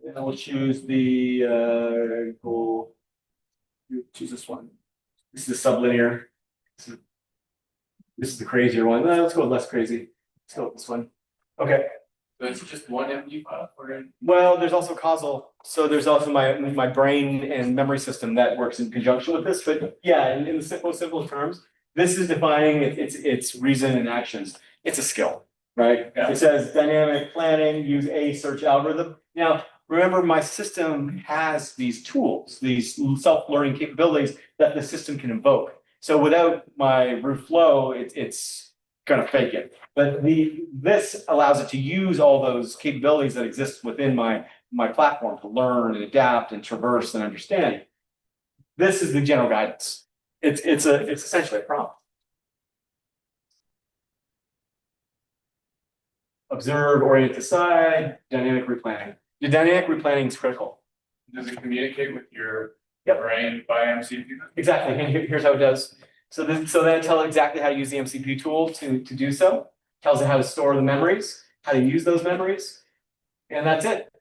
And we'll choose the goal. Choose this one. This is the sublinear. This is the crazier one. Let's go with less crazy. Let's go with this one. Okay. So it's just one MD file for it? Well, there's also causal. So there's also my brain and memory system that works in conjunction with this. But yeah, in the most simple terms, this is defining its reason and actions. It's a skill, right? Yeah. It says dynamic planning, use a search algorithm. Now, remember, my system has these tools, these self-learning capabilities that the system can invoke. So without my root flow, it's gonna fake it. But this allows it to use all those capabilities that exist within my platform to learn and adapt and traverse and understand. This is the general guidance. It's essentially a prompt. Observe, orient, decide, dynamic replanning. The dynamic replanning is critical. Does it communicate with your Yep. brain by MCP? Exactly, and here's how it does. So then tell it exactly how to use the MCP tool to do so. Tells it how to store the memories, how to use those memories, and that's it.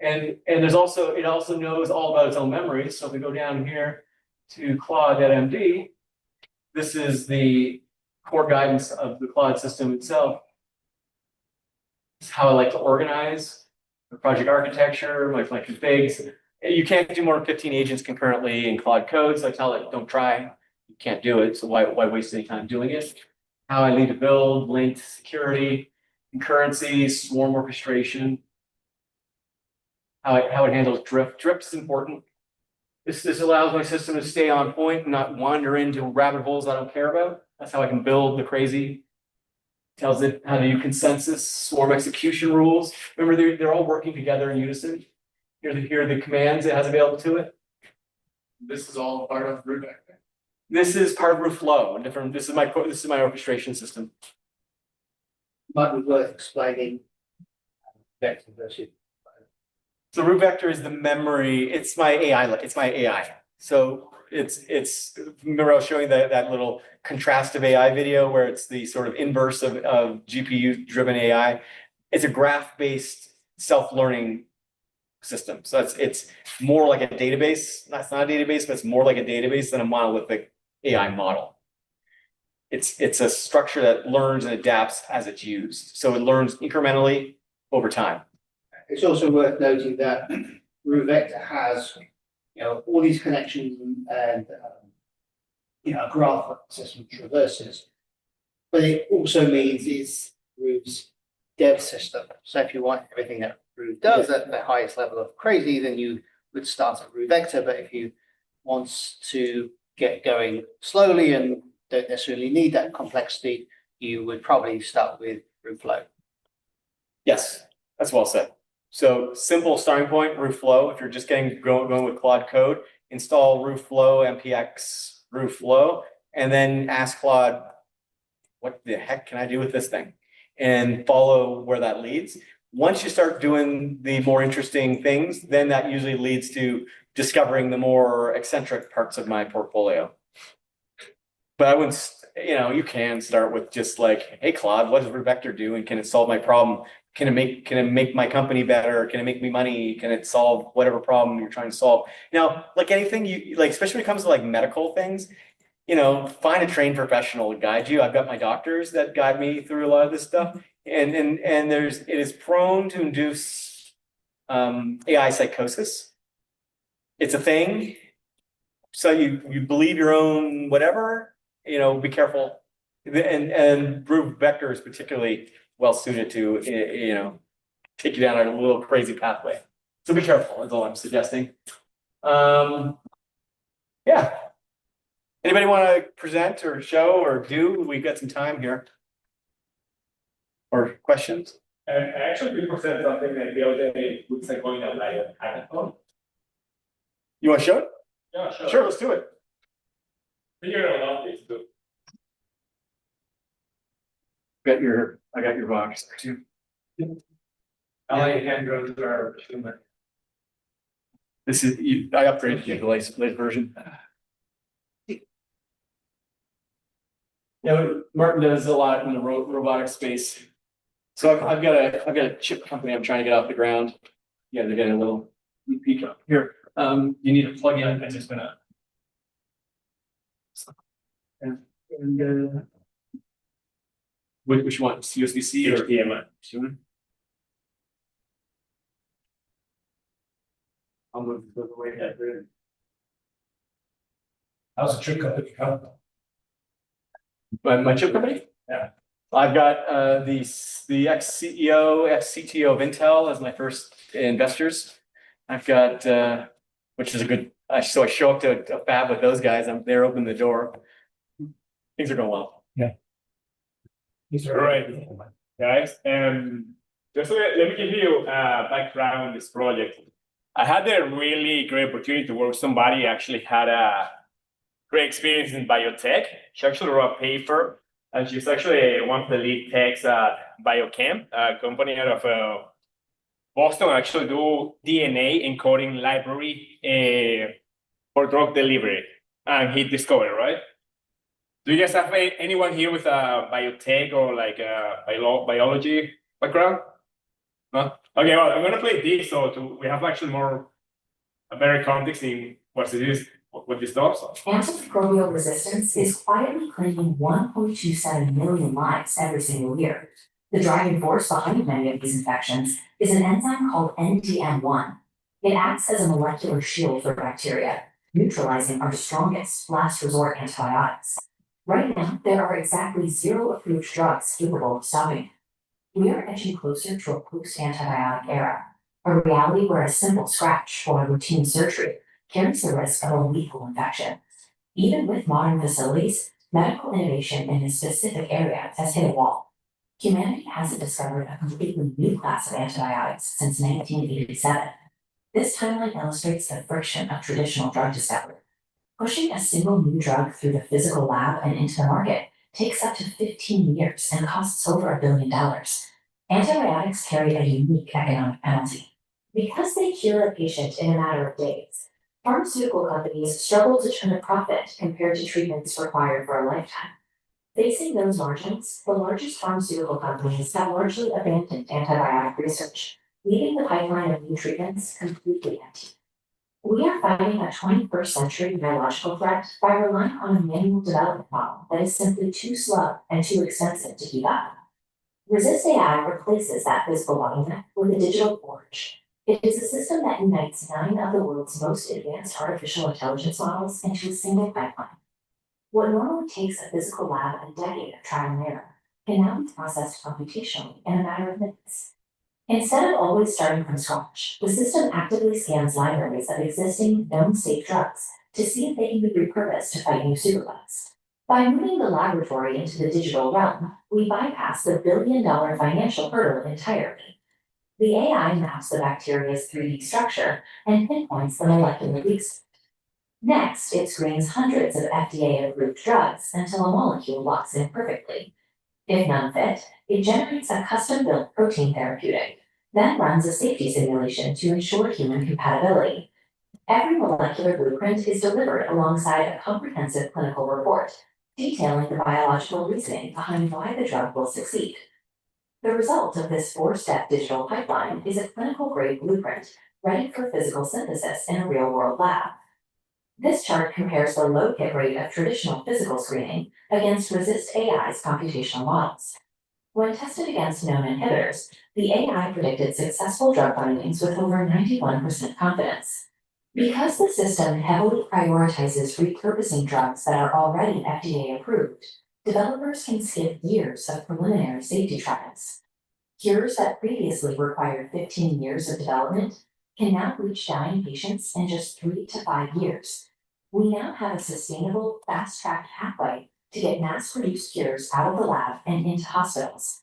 And it also knows all about its own memories. So if we go down here to Claude.md, this is the core guidance of the Claude system itself. It's how I like to organize the project architecture, my configs. You can't do more than 15 agents concurrently in Claude Code, so I tell it, don't try. You can't do it, so why waste any time doing it? How I lead to build, linked security, concurrency, swarm orchestration. How it handles drift. Drift is important. This allows my system to stay on point and not wander into rabbit holes I don't care about. That's how I can build the crazy. Tells it how to do consensus, swarm execution rules. Remember, they're all working together in unison. Here are the commands it has available to it. This is all part of root vector. This is part of Rooflow. This is my orchestration system. Might be worth explaining vector versus. So root vector is the memory. It's my AI. So it's remember I was showing that little contrastive AI video where it's the sort of inverse of GPU driven AI. It's a graph-based self-learning system. So it's more like a database. That's not a database, but it's more like a database than a monolithic AI model. It's a structure that learns and adapts as it's used. So it learns incrementally over time. It's also worth noting that root vector has, all these connections and a graph system traverses, but it also means it's Root's dev system. So if you want everything that Root does at the highest level of crazy, then you would start at root vector. But if you want to get going slowly and don't necessarily need that complexity, you would probably start with Rootflow. Yes, that's well said. So simple starting point, Rooflow. If you're just going with Claude Code, install Rooflow, npx Rooflow, and then ask Claude, what the heck can I do with this thing? And follow where that leads. Once you start doing the more interesting things, then that usually leads to discovering the more eccentric parts of my portfolio. But I wouldn't, you can start with just like, hey, Claude, what does root vector do? And can it solve my problem? Can it make my company better? Can it make me money? Can it solve whatever problem you're trying to solve? Now, like anything you like, especially when it comes to like medical things, find a trained professional to guide you. I've got my doctors that guide me through a lot of this stuff. And it is prone to induce AI psychosis. It's a thing. So you believe your own whatever, be careful. And root vector is particularly well suited to, take you down a little crazy pathway. So be careful, is all I'm suggesting. Yeah. Anybody want to present or show or do? We've got some time here. Or questions? And actually, we present something that the other day looks like going out like a hackathon. You want to show it? Yeah, sure. Sure, let's do it. Figure out all this too. I got your box there too. Alejandro's are human. This is I upgraded to the latest version. Martin does a lot in the robotic space. So I've got a chip company I'm trying to get off the ground. Yeah, they're getting a little peek up here. You need a plug-in. I'm just gonna. Which one? USB-C or HDMI? I'll move the way that there. How's the chip company coming? My chip company? Yeah. I've got the ex-CEO, ex-CTO of Intel as my first investors. I've got which is a good. So I show up to a fab with those guys. They're opening the door. Things are going well. Yeah. All right, guys. Just let me give you a background on this project. I had a really great opportunity to work with somebody who actually had a great experience in biotech. She actually wrote a paper, and she's actually one of the lead techs at Biochem, a company out of Boston. Actually do DNA encoding library for drug delivery, and he discovered, right? Do you guys have anyone here with a biotech or like a biology background? No? Okay, well, I'm gonna play this so we have actually a better context in what this does. Antimicrobial resistance is quietly claiming 1.27 million lives every single year. The driving force behind many of these infections is an enzyme called NDM1. It acts as a molecular shield for bacteria, neutralizing our strongest last resort antibiotics. Right now, there are exactly 0 approved drugs capable of stopping it. We are edging closer to a post-antibiotic era, a reality where a simple scratch or a routine surgery carries the risk of a lethal infection. Even with modern facilities, medical innovation in this specific area has hit a wall. Humanity hasn't discovered a completely new class of antibiotics since 1987. This timeline illustrates the friction of traditional drug discovery. Pushing a single new drug through the physical lab and into the market takes up to 15 years and costs over $1 billion. Antibiotics carry a unique economic penalty. Because they cure a patient in a matter of days, pharmaceutical companies struggle to turn a profit compared to treatments required for a lifetime. Facing those margins, the largest pharmaceutical companies have largely abandoned antibiotic research, leaving the pipeline of new treatments completely empty. We are fighting a 21st century biological threat by relying on a manual development model that is simply too slow and too expensive to keep up. Resist AI replaces that physical bottleneck with a digital forge. It is a system that unites 9 of the world's most advanced artificial intelligence models into a single pipeline. What normally takes a physical lab a decade of trial and error can now be processed computationally in a matter of minutes. Instead of always starting from scratch, the system actively scans libraries of existing known safe drugs to see if they can be repurposed to fight new superbugs. By moving the laboratory into the digital realm, we bypass the billion-dollar financial hurdle entirely. The AI maps the bacteria's 3D structure and pinpoints the molecular weak spot. Next, it screens hundreds of FDA-approved drugs until a molecule locks in perfectly. If none fit, it generates a custom-built protein therapeutic, then runs a safety simulation to ensure human compatibility. Every molecular blueprint is delivered alongside a comprehensive clinical report, detailing the biological reasoning behind why the drug will succeed. The result of this 4-step digital pipeline is a clinical-grade blueprint ready for physical synthesis in a real-world lab. This chart compares the low hit rate of traditional physical screening against Resist AI's computational models. When tested against known inhibitors, the AI predicted successful drug findings with over 91% confidence. Because the system heavily prioritizes repurposing drugs that are already FDA approved, developers can skip years of preliminary safety trials. Cures that previously required 15 years of development can now reach dying patients in just 3 to 5 years. We now have a sustainable, fast-tracked pathway to get mass-produced cures out of the lab and into hospitals.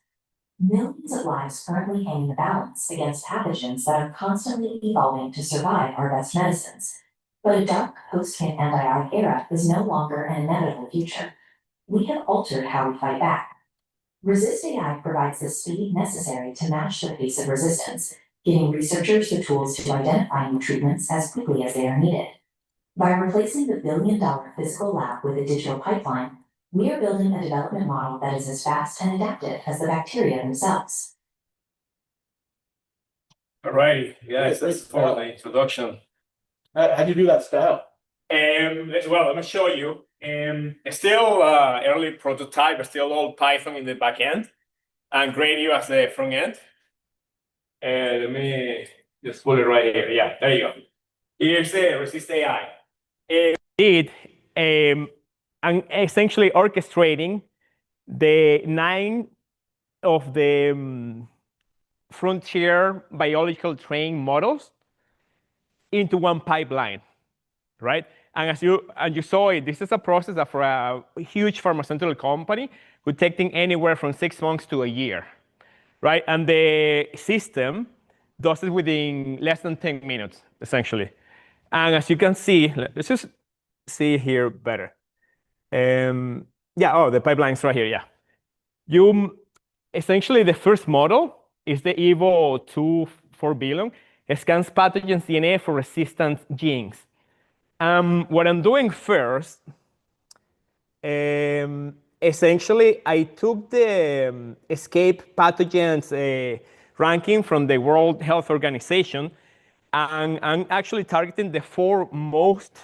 Millions of lives currently hang in the balance against pathogens that are constantly evolving to survive our best medicines. But a dark post-antibiotic era is no longer an inevitable future. We have altered how we fight back. Resist AI provides the speed necessary to match the pace of resistance, giving researchers the tools to identify new treatments as quickly as they are needed. By replacing the billion-dollar physical lab with a digital pipeline, we are building a development model that is as fast and adaptive as the bacteria themselves. All right, guys, that's for the introduction. How do you do that style? Well, let me show you. Still early prototype, still all Python in the back end, and Gradio as the front end. Let me just put it right here. Yeah, there you go. Here's the Resist AI. I'm essentially orchestrating the 9 of the frontier biological training models into one pipeline, right? And as you saw it, this is a process that for a huge pharmaceutical company would take anywhere from 6 months to a year, right? And the system does it within less than 10 minutes, essentially. And as you can see, let's just see here better. The pipeline's right here, yeah. Essentially, the first model is the Evo 2 billion. It scans pathogens DNA for resistant genes. What I'm doing first, essentially, I took the escape pathogens ranking from the World Health Organization, and I'm actually targeting the 4 most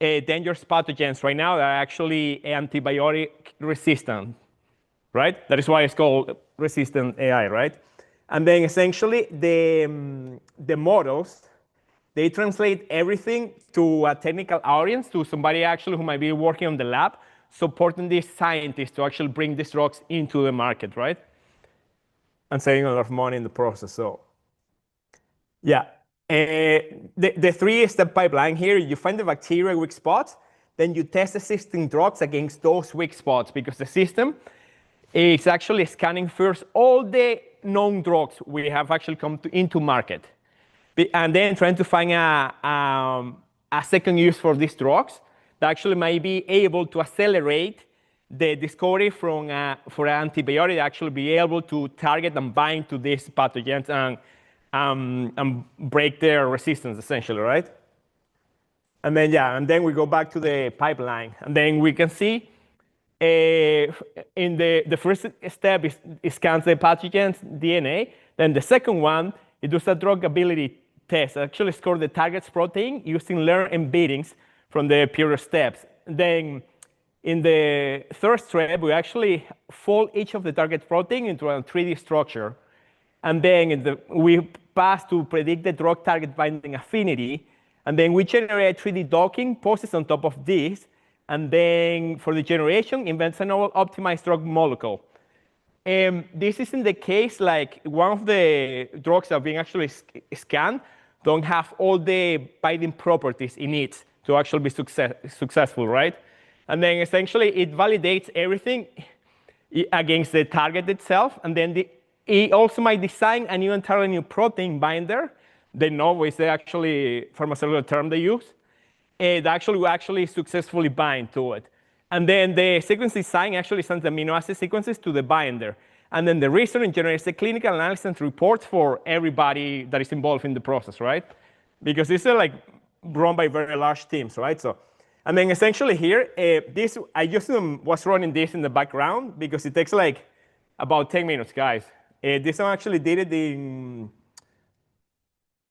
dangerous pathogens right now that are actually antibiotic resistant, right? That is why it's called resistant AI, right? And then essentially the models, they translate everything to a technical audience, to somebody actually who might be working on the lab, supporting these scientists to actually bring these drugs into the market, right? And saving a lot of money in the process, so. Yeah, The three-step pipeline here, you find the bacteria weak spots, then you test existing drugs against those weak spots because the system is actually scanning first all the known drugs we have actually come into market. And then trying to find a second use for these drugs that actually might be able to accelerate the discovery for an antibiotic actually be able to target and bind to these pathogens and break their resistance essentially, right? And then we go back to the pipeline, and then we can see in the first step is scans the pathogen's DNA. Then the second one, it does a drug ability test. It actually scores the target's protein using learned embeddings from the previous steps. Then in the third step, we actually fold each of the target protein into a 3D structure. And then we pass to predict the drug target binding affinity. And then we generate 3D docking poses on top of this. And then for the generation, invents a novel optimized drug molecule. This isn't the case, like one of the drugs that are being actually scanned don't have all the binding properties in it to actually be successful, right? And then essentially it validates everything against the target itself. And then it also might design a new entirely new protein binder. They know is the actually pharmaceutical term they use. That actually will actually successfully bind to it. And then the sequence design actually sends the amino acid sequences to the binder. And then the reasoning generates the clinical analysis reports for everybody that is involved in the process, right? Because this is like run by very large teams, right? So, and then essentially here, I just was running this in the background because it takes like about 10 minutes, guys. This one actually did it in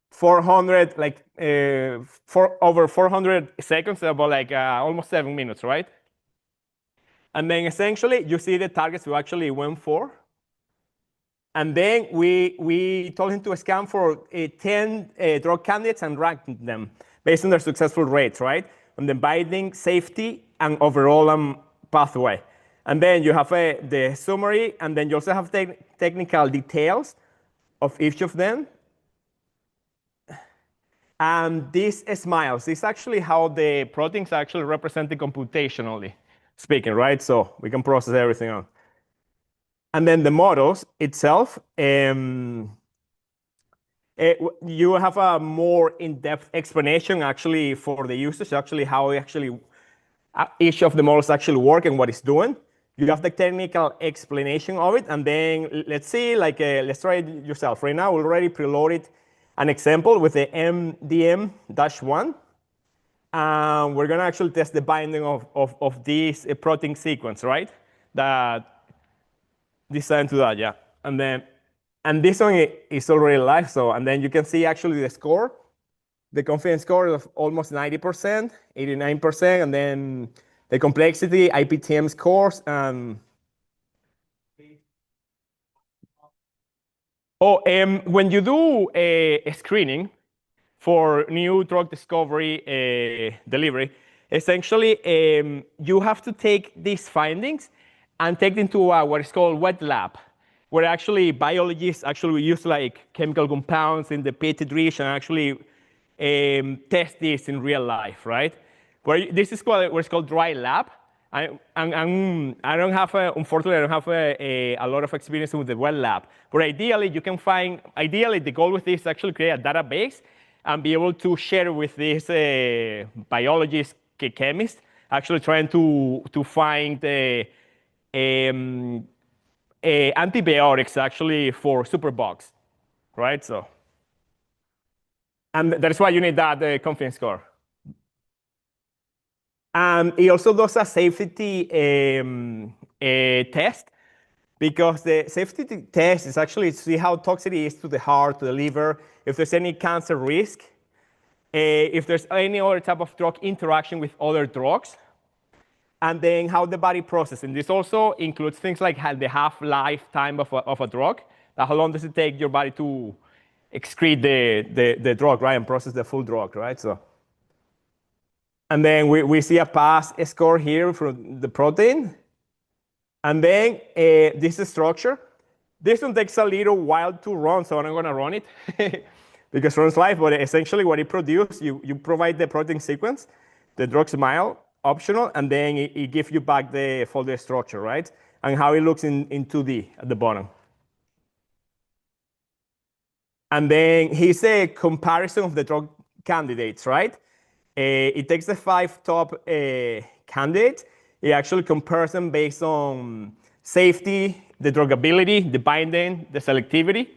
400, like over 400 seconds, about like almost 7 minutes, right? And then essentially, you see the targets we actually went for. And then we told him to scan for 10 drug candidates and rank them based on their successful rates, right? On the binding, safety, and overall pathway. And then you have the summary, and then you also have technical details of each of them. And this smiles is actually how the proteins are actually represented computationally speaking, right? So we can process everything on. And then the models itself, you have a more in-depth explanation actually for the users, actually how each of the models actually work and what it's doing. You have the technical explanation of it, and then let's see, like let's try it yourself. Right now, we already preloaded an example with the MDM-1. We're gonna actually test the binding of this protein sequence, right? That designed to that, yeah. And this one is already live, so, and then you can see actually the score, the confidence score of almost 90%, 89%, and then the complexity, IPTM scores, when you do a screening for new drug discovery delivery, essentially you have to take these findings and take them to what is called wet lab, where actually biologists actually use like chemical compounds in the petri dish and actually test this in real life, right? This is what's called dry lab. I don't have, unfortunately, I don't have a lot of experience with the wet lab. But ideally, you can find, ideally, the goal with this is actually create a database and be able to share with these biologists, chemists, actually trying to find antibiotics actually for superbugs, right? So, and that's why you need that confidence score. And it also does a safety test, because the safety test is actually to see how toxic it is to the heart, to the liver, if there's any cancer risk, if there's any other type of drug interaction with other drugs, and then how the body processes. And this also includes things like the half-life time of a drug. How long does it take your body to excrete the drug, right, and process the full drug, right? So. And then we see a pass score here for the protein. And then this structure. This one takes a little while to run, so I'm not going to run it. because runs live, but essentially what it produces, you provide the protein sequence, the drug smile, optional, and then it gives you back the folder structure, right? And how it looks in 2D at the bottom. And then here's a comparison of the drug candidates, right? It takes the 5 top candidates. It actually compares them based on safety, the drugability, the binding, the selectivity.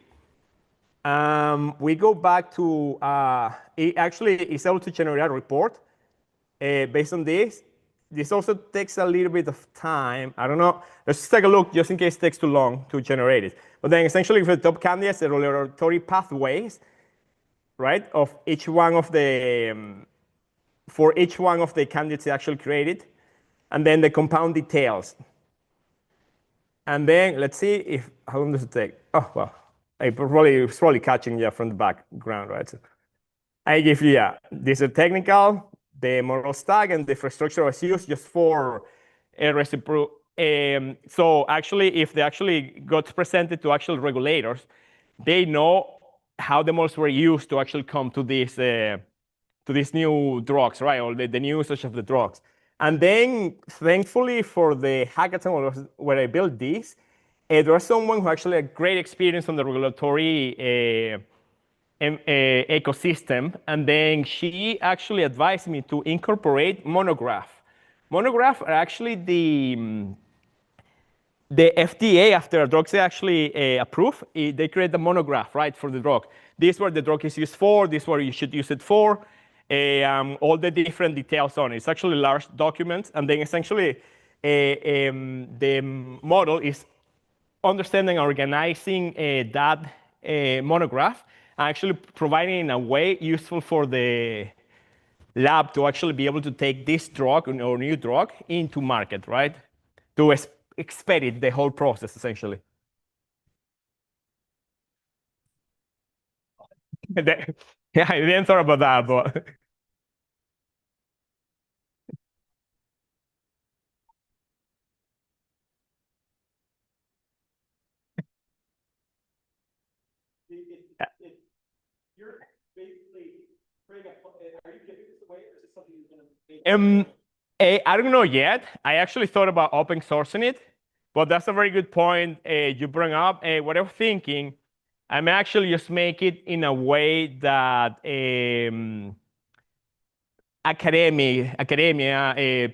We go back to, it actually is able to generate a report based on this. This also takes a little bit of time. I don't know. Let's take a look just in case it takes too long to generate it. But then essentially for the top candidates, the regulatory pathways, right, of each one of the, for each one of the candidates actually created, and then the compound details. And then let's see if, how long does it take? Oh, well, it's probably catching you from the background, right? So I give you, yeah, this is technical, the model stack, and the infrastructure was used just for a reciprocal. So actually, if they actually got presented to actual regulators, they know how the models were used to actually come to these new drugs, right? Or the new usage of the drugs. And then, thankfully, for the hackathon where I built this, there was someone who actually had great experience on the regulatory ecosystem. And then she actually advised me to incorporate monograph. Monograph are actually the FDA, after a drug is actually approved, they create the monograph, right, for the drug. This is what the drug is used for, this is what you should use it for, all the different details on it. It's actually large documents, and then essentially the model is understanding and organizing that monograph, and actually providing in a way useful for the lab to actually be able to take this drug or new drug into market, right? To expedite the whole process, essentially. Yeah, I didn't thought about that, but You're basically creating are you giving this away, or is this something you're going to I don't know yet. I actually thought about open sourcing it, but that's a very good point you bring up. What I'm thinking, I'm actually just make it in a way that academia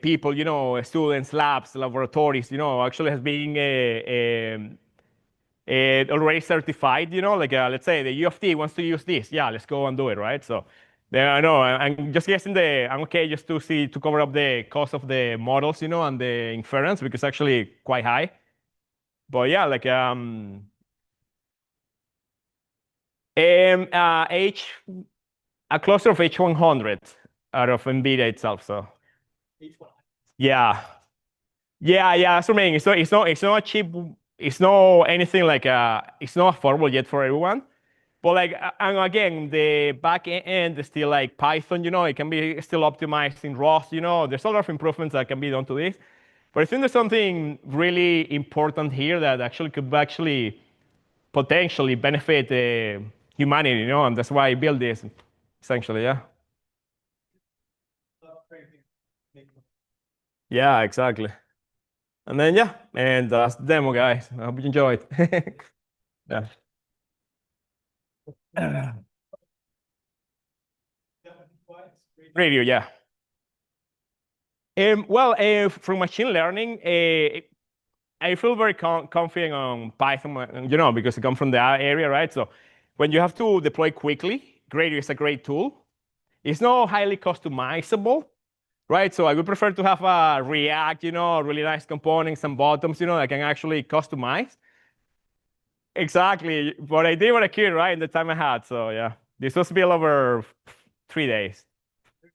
people, students, labs, laboratories, actually has been already certified, like let's say the U of T wants to use this. Yeah, let's go and do it, right? So there, I know, I'm just guessing I'm okay just to cover up the cost of the models, and the inference, because it's actually quite high. But yeah, like a cluster of H100 out of NVIDIA itself. So yeah, that's what I mean. It's not cheap. It's not anything like it's not affordable yet for everyone. But like, and again, the back end is still like Python. It can be still optimized in Rust. There's a lot of improvements that can be done to this. But I think there's something really important here that actually could potentially benefit humanity. And that's why I built this, essentially. Yeah. Yeah, exactly. And then, yeah, and that's the demo, guys. I hope you enjoyed. Yeah. Radio, yeah. Well, from machine learning, I feel very confident on Python, because I come from the area, right? So when you have to deploy quickly, Gradio is a great tool. It's not highly customizable, right? So I would prefer to have a React, really nice components and bottoms, that I can actually customize. Exactly. But I did what I could, right? In the time I had. So yeah, this was built over 3 days.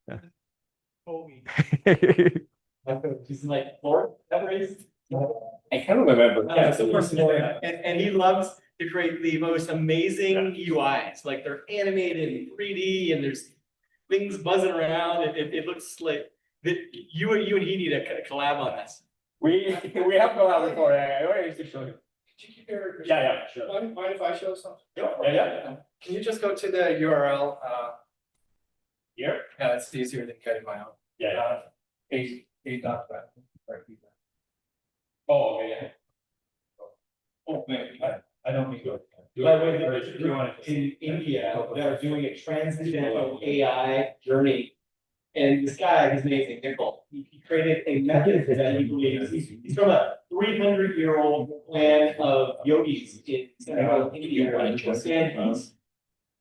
Yeah. He's like, Lord, that raised. I can't remember. And he loves to create the most amazing UIs. Like they're animated in 3D, and there's things buzzing around. It looks like that you and he need a collab on this. We have collab before. I already used to show you. Could you keep your? Yeah, sure. Mind if I show something? Yeah. Can you just go to the URL? Here? Yeah, it's easier than getting my own. Yeah. A. Oh, okay, yeah. Oh, man, I don't mean to. In India, they're doing a transcendental AI journey. And this guy, his name is Nickel, he created a method that he believes, he's from a 300-year-old clan of yogis in central India. And he's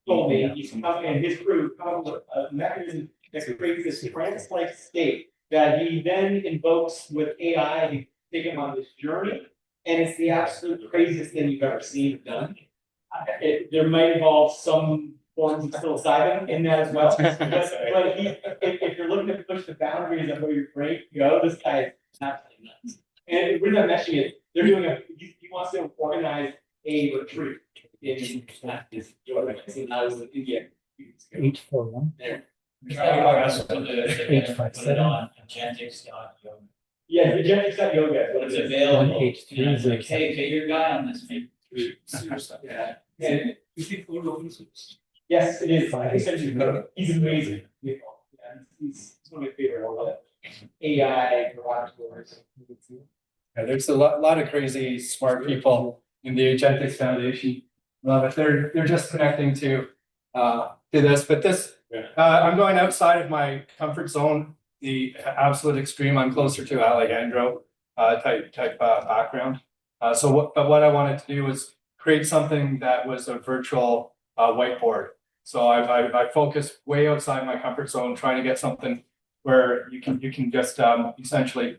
told me, he's come, and his crew come up with a mechanism that creates this trance-like state that he then invokes with AI to take him on this journey. And it's the absolute craziest thing you've ever seen done. There might involve some forms of psilocybin in that as well. But if you're looking to push the boundaries of where your brain can go, this guy is absolutely nuts. And the reason I'm mentioning it, they're doing he wants to organize a retreat in India. 841. There. Put it on Agentics.yoga. Yeah, the Agentics.yoga. It's available. 1H3. You know, it's like, hey, get your guy on this. Yeah. And yes, it is. He's amazing. Yeah, he's one of my favorite AI derogatories. Yeah, there's a lot of crazy smart people in the Agentics Foundation. Love it. They're just connecting to this, but this I'm going outside of my comfort zone, the absolute extreme. I'm closer to Alejandro type background. But what I wanted to do was create something that was a virtual whiteboard. So I focused way outside my comfort zone, trying to get something where you can just essentially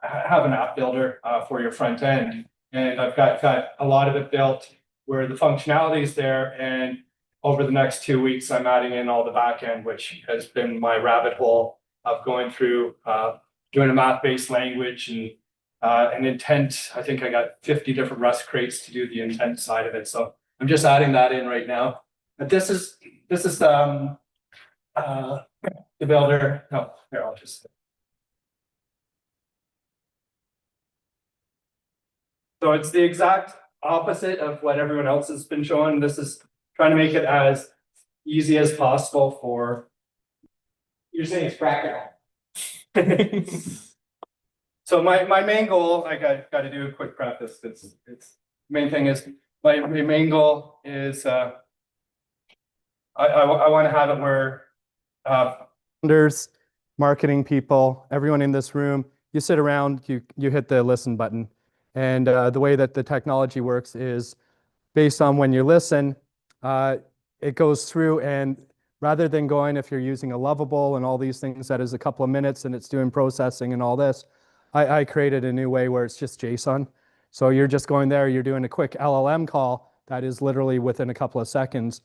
have an app builder for your front end. And I've got a lot of it built where the functionality is there. And over the next 2 weeks, I'm adding in all the back end, which has been my rabbit hole of going through doing a math-based language and an intent. I think I got 50 different Rust crates to do the intent side of it. So I'm just adding that in right now. But this is the builder. No, here, I'll just. So it's the exact opposite of what everyone else has been showing. This is trying to make it as easy as possible for. You're saying it's practical. So my main goal, I got to do a quick preface. It's main thing is my main goal is I want to have it where founders, marketing people, everyone in this room, you sit around, you hit the listen button. And the way that the technology works is based on when you listen, it goes through, and rather than going, if you're using a Lovable and all these things, that is a couple of minutes and it's doing processing and all this, I created a new way where it's just JSON. So you're just going there, you're doing a quick LLM call that is literally within a couple of seconds,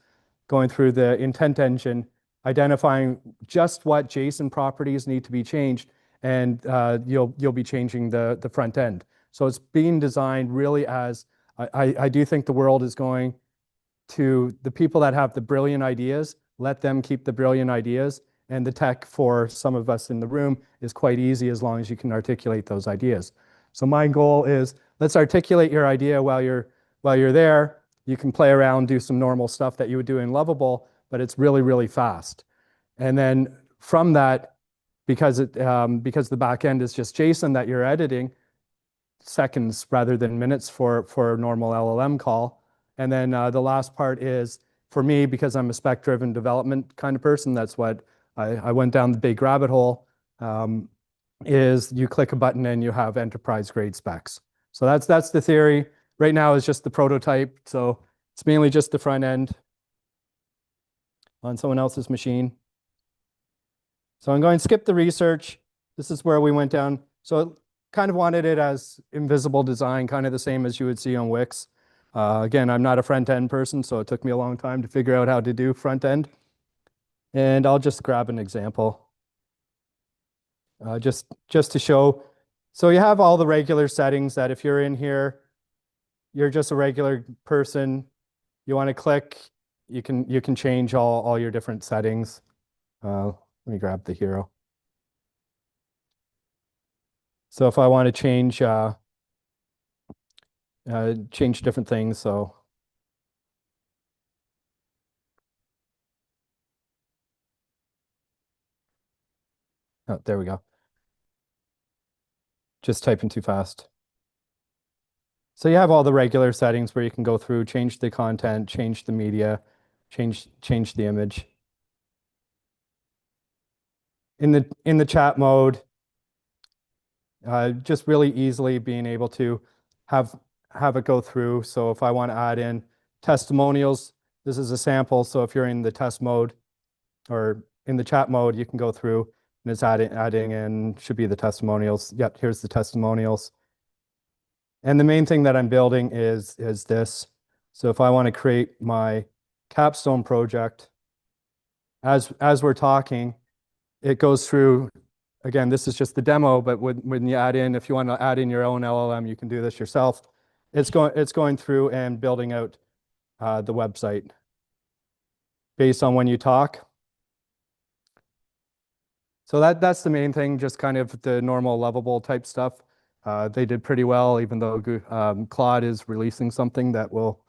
going through the intent engine, identifying just what JSON properties need to be changed, and you'll be changing the front end. So it's being designed really as, I do think the world is going to the people that have the brilliant ideas, let them keep the brilliant ideas, and the tech for some of us in the room is quite easy as long as you can articulate those ideas. So my goal is, let's articulate your idea while you're there. You can play around, do some normal stuff that you would do in Lovable, but it's really, really fast. And then from that, because the back end is just JSON that you're editing, seconds rather than minutes for a normal LLM call. And then the last part is, for me, because I'm a spec-driven development kind of person, that's what I went down the big rabbit hole, is you click a button and you have enterprise-grade specs. So that's the theory. Right now is just the prototype, so it's mainly just the front end on someone else's machine. So I'm going to skip the research. This is where we went down. So kind of wanted it as invisible design, kind of the same as you would see on Wix. Again, I'm not a front-end person, so it took me a long time to figure out how to do front-end. And I'll just grab an example. Just to show. So you have all the regular settings that if you're in here, you're just a regular person, you want to click, you can change all your different settings. Let me grab the hero. So if I want to change change different things. So oh, there we go. Just typing too fast. So you have all the regular settings where you can go through, change the content, change the media, change the image. In the chat mode, just really easily being able to have it go through. So if I want to add in testimonials, this is a sample. So if you're in the test mode or in the chat mode, you can go through and it's adding in, should be the testimonials. Yep, here's the testimonials. And the main thing that I'm building is this. So if I want to create my capstone project, as we're talking, it goes through. Again, this is just the demo, but when you add in, if you want to add in your own LLM, you can do this yourself. It's going through and building out the website based on when you talk. So that's the main thing, just kind of the normal lovable type stuff. They did pretty well, even though Claude is releasing something that will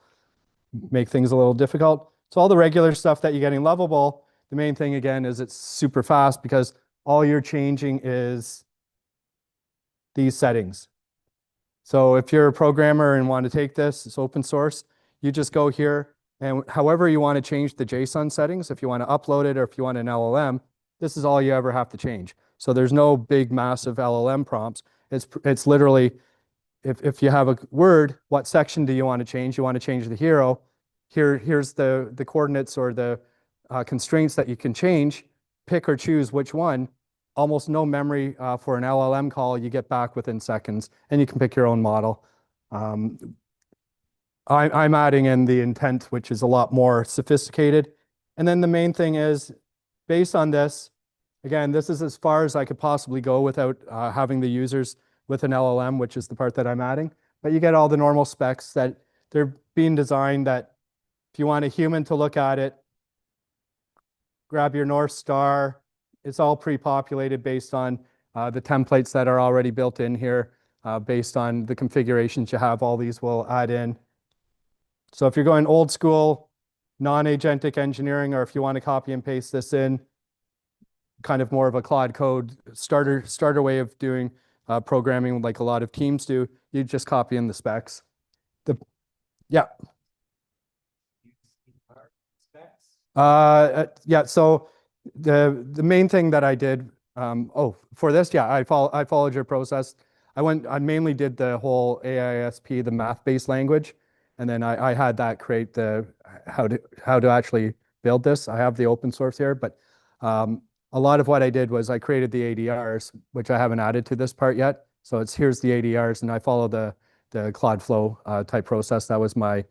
make things a little difficult. So all the regular stuff that you're getting lovable, the main thing again is it's super fast because all you're changing is these settings. So if you're a programmer and want to take this, it's open source, you just go here and however you want to change the JSON settings, if you want to upload it or if you want an LLM, this is all you ever have to change. So there's no big massive LLM prompts. It's literally, if you have a word, what section do you want to change? You want to change the hero. Here's the coordinates or the constraints that you can change. Pick or choose which one. Almost no memory for an LLM call. You get back within seconds, and you can pick your own model. I'm adding in the intent, which is a lot more sophisticated. And then the main thing is, based on this, again, this is as far as I could possibly go without having the users with an LLM, which is the part that I'm adding. But you get all the normal specs that they're being designed that if you want a human to look at it, grab your North Star. It's all pre-populated based on the templates that are already built in here, based on the configurations you have. All these will add in. So if you're going old school, non-agentic engineering, or if you want to copy and paste this in, kind of more of a Claude Code starter way of doing programming like a lot of teams do, you just copy in the specs. Yeah. Yeah, so the main thing that I did, for this, yeah, I followed your process. I mainly did the whole AISP, the math-based language, and then I had that create the how to actually build this. I have the open source here, but a lot of what I did was I created the ADRs, which I haven't added to this part yet. So here's the ADRs, and I follow the Claude Flow type process. That was my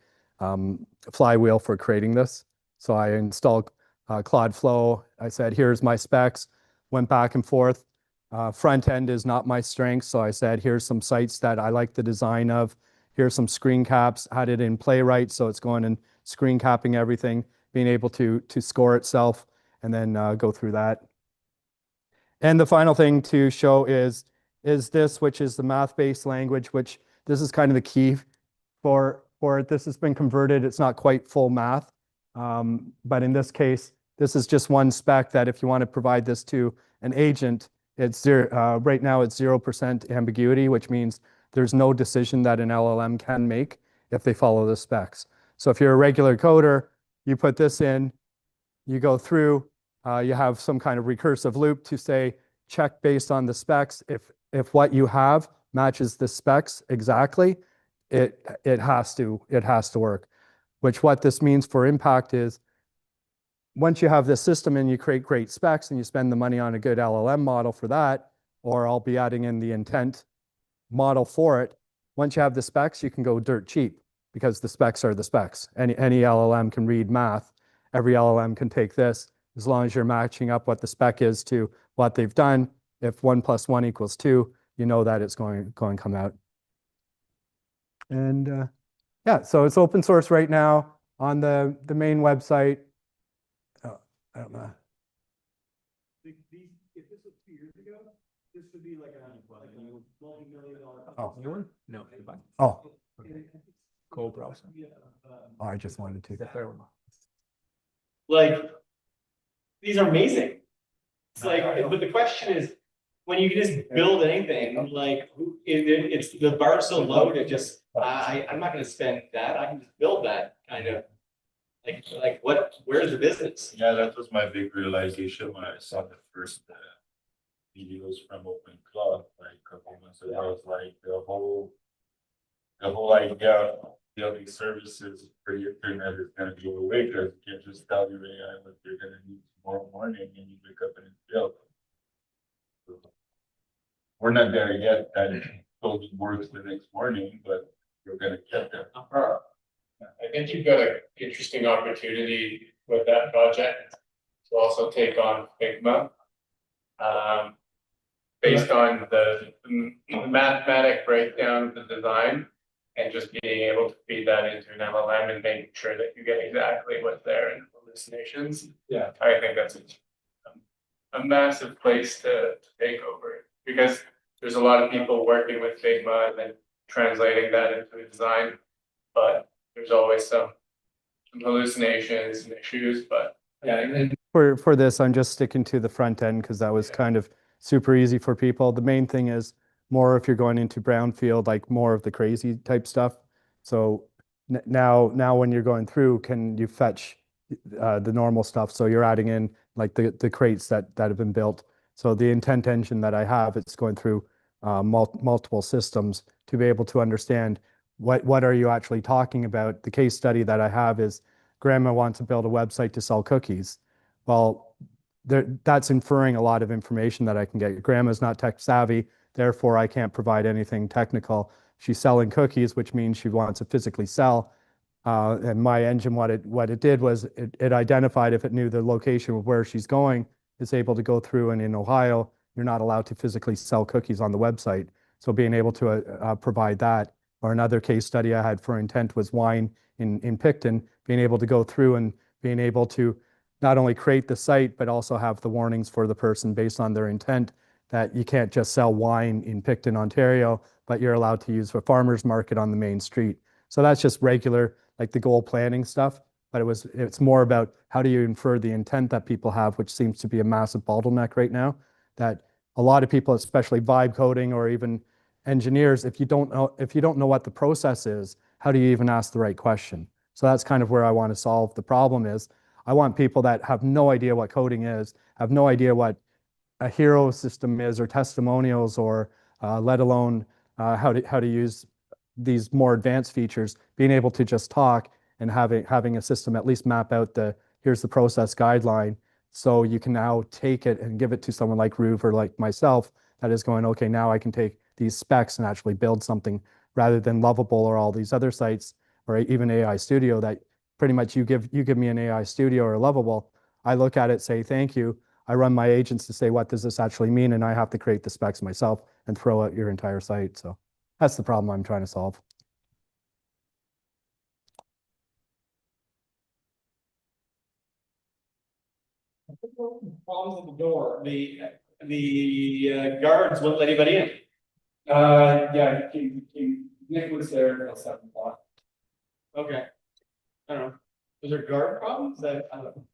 flywheel for creating this. So I installed Claude Flow. I said, here's my specs, went back and forth. Front end is not my strength. So I said, here's some sites that I like the design of. Here's some screen caps, had it in Playwright. So it's going and screen capping everything, being able to score itself and then go through that. And the final thing to show is this, which is the math-based language, which this is kind of the key for it. This has been converted. It's not quite full math. But in this case, this is just one spec that if you want to provide this to an agent, it's zero, right now it's 0% ambiguity, which means there's no decision that an LLM can make if they follow the specs. So if you're a regular coder, you put this in, you go through, you have some kind of recursive loop to say, check based on the specs. If what you have matches the specs exactly, it has to work. Which what this means for impact is once you have this system and you create great specs and you spend the money on a good LLM model for that, or I'll be adding in the intent model for it. Once you have the specs, you can go dirt cheap because the specs are the specs. Any LLM can read math. Every LLM can take this as long as you're matching up what the spec is to what they've done. If 1 + 1 = 2, you know that it's going to come out. And yeah, so it's open source right now on the main website. Oh, I don't know. If this was 2 years ago, this would be like a multi-million-dollar. Oh, new one? No. Oh, Go browser. Oh, I just wanted to. Like, these are amazing. It's like, but the question is, when you can just build anything, like, it's the bar's so low to just, I'm not gonna spend that, I can just build that kind of. Like where's the business? Yeah, that was my big realization when I saw the first videos from Open Cloud like a couple months ago. I was like the whole idea of building services for the internet is gonna go away because you can't just tell your AI what you're gonna need tomorrow morning and you wake up and it's built. So, we're not there yet, that it totally works the next morning, but we're gonna get there. I think you've got an interesting opportunity with that project to also take on Figma. Based on the mathematic breakdown of the design and just being able to feed that into an LLM and making sure that you get exactly what's there in hallucinations. Yeah. I think that's a massive place to take over because there's a lot of people working with Figma and then translating that into a design, but there's always some hallucinations and issues, but yeah. And for this, I'm just sticking to the front end because that was kind of super easy for people. The main thing is more if you're going into brownfield, like more of the crazy type stuff. So now when you're going through, can you fetch the normal stuff? So you're adding in like the crates that have been built. So the intent engine that I have, it's going through multiple systems to be able to understand what are you actually talking about. The case study that I have is grandma wants to build a website to sell cookies. Well, that's inferring a lot of information that I can get. Grandma's not tech savvy, therefore I can't provide anything technical. She's selling cookies, which means she wants to physically sell. And my engine, what it did was it identified if it knew the location of where she's going, it's able to go through, and in Ohio, you're not allowed to physically sell cookies on the website. So being able to provide that, or another case study I had for intent was wine in Picton, being able to go through and being able to not only create the site, but also have the warnings for the person based on their intent that you can't just sell wine in Picton, Ontario, but you're allowed to use a farmer's market on the main street. So that's just regular, like the goal planning stuff, but it's more about how do you infer the intent that people have, which seems to be a massive bottleneck right now, that a lot of people, especially vibe coding or even engineers, if you don't know what the process is, how do you even ask the right question? So that's kind of where I want to solve the problem is. I want people that have no idea what coding is, have no idea what a hero system is or testimonials, or let alone how to use these more advanced features, being able to just talk and having a system at least map out here's the process guideline. So you can now take it and give it to someone like Ruve or like myself that is going, okay, now I can take these specs and actually build something rather than Lovable or all these other sites or even AI Studio that pretty much you give me an AI Studio or Lovable. I look at it, say, thank you. I run my agents to say, what does this actually mean? And I have to create the specs myself and throw out your entire site. So that's the problem I'm trying to solve. Problems at the door. The guards wouldn't let anybody in. Yeah, Nick was there until 7 o'clock. Okay. I don't know. Was there guard problems? I don't know.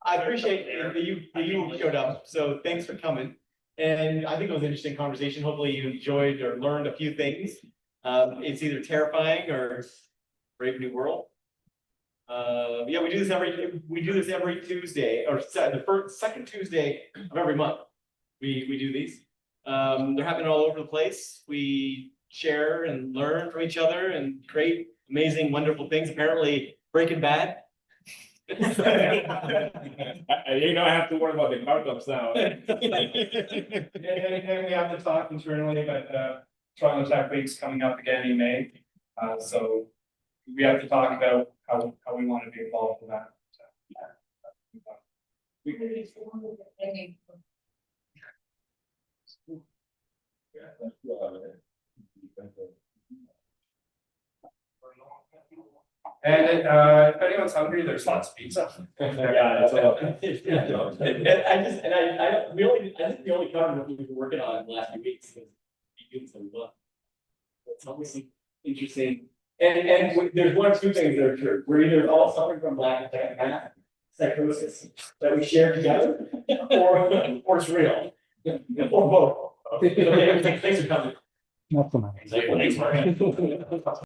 I appreciate that you showed up. So thanks for coming. And I think it was an interesting conversation. Hopefully you enjoyed or learned a few things. It's either terrifying or brave new world. Yeah, we do this every Tuesday, or the second Tuesday of every month. We do these. They're happening all over the place. We share and learn from each other and create amazing, wonderful things. Apparently, Breaking Bad. I have to worry about the markups now. And we have to talk internally, but Toronto Tech Week's coming up again in May. So we have to talk about how we want to be involved in that. So, and if anyone's hungry, there's lots of pizza. Yeah, it's all. I think we only covered what we've been working on in the last few weeks. It's always interesting. And there's one or two things that are true. We're either all suffering from lack of math, psychosis that we share together, or it's real. Or both. Thanks for coming. Not so much. Thanks, Mark.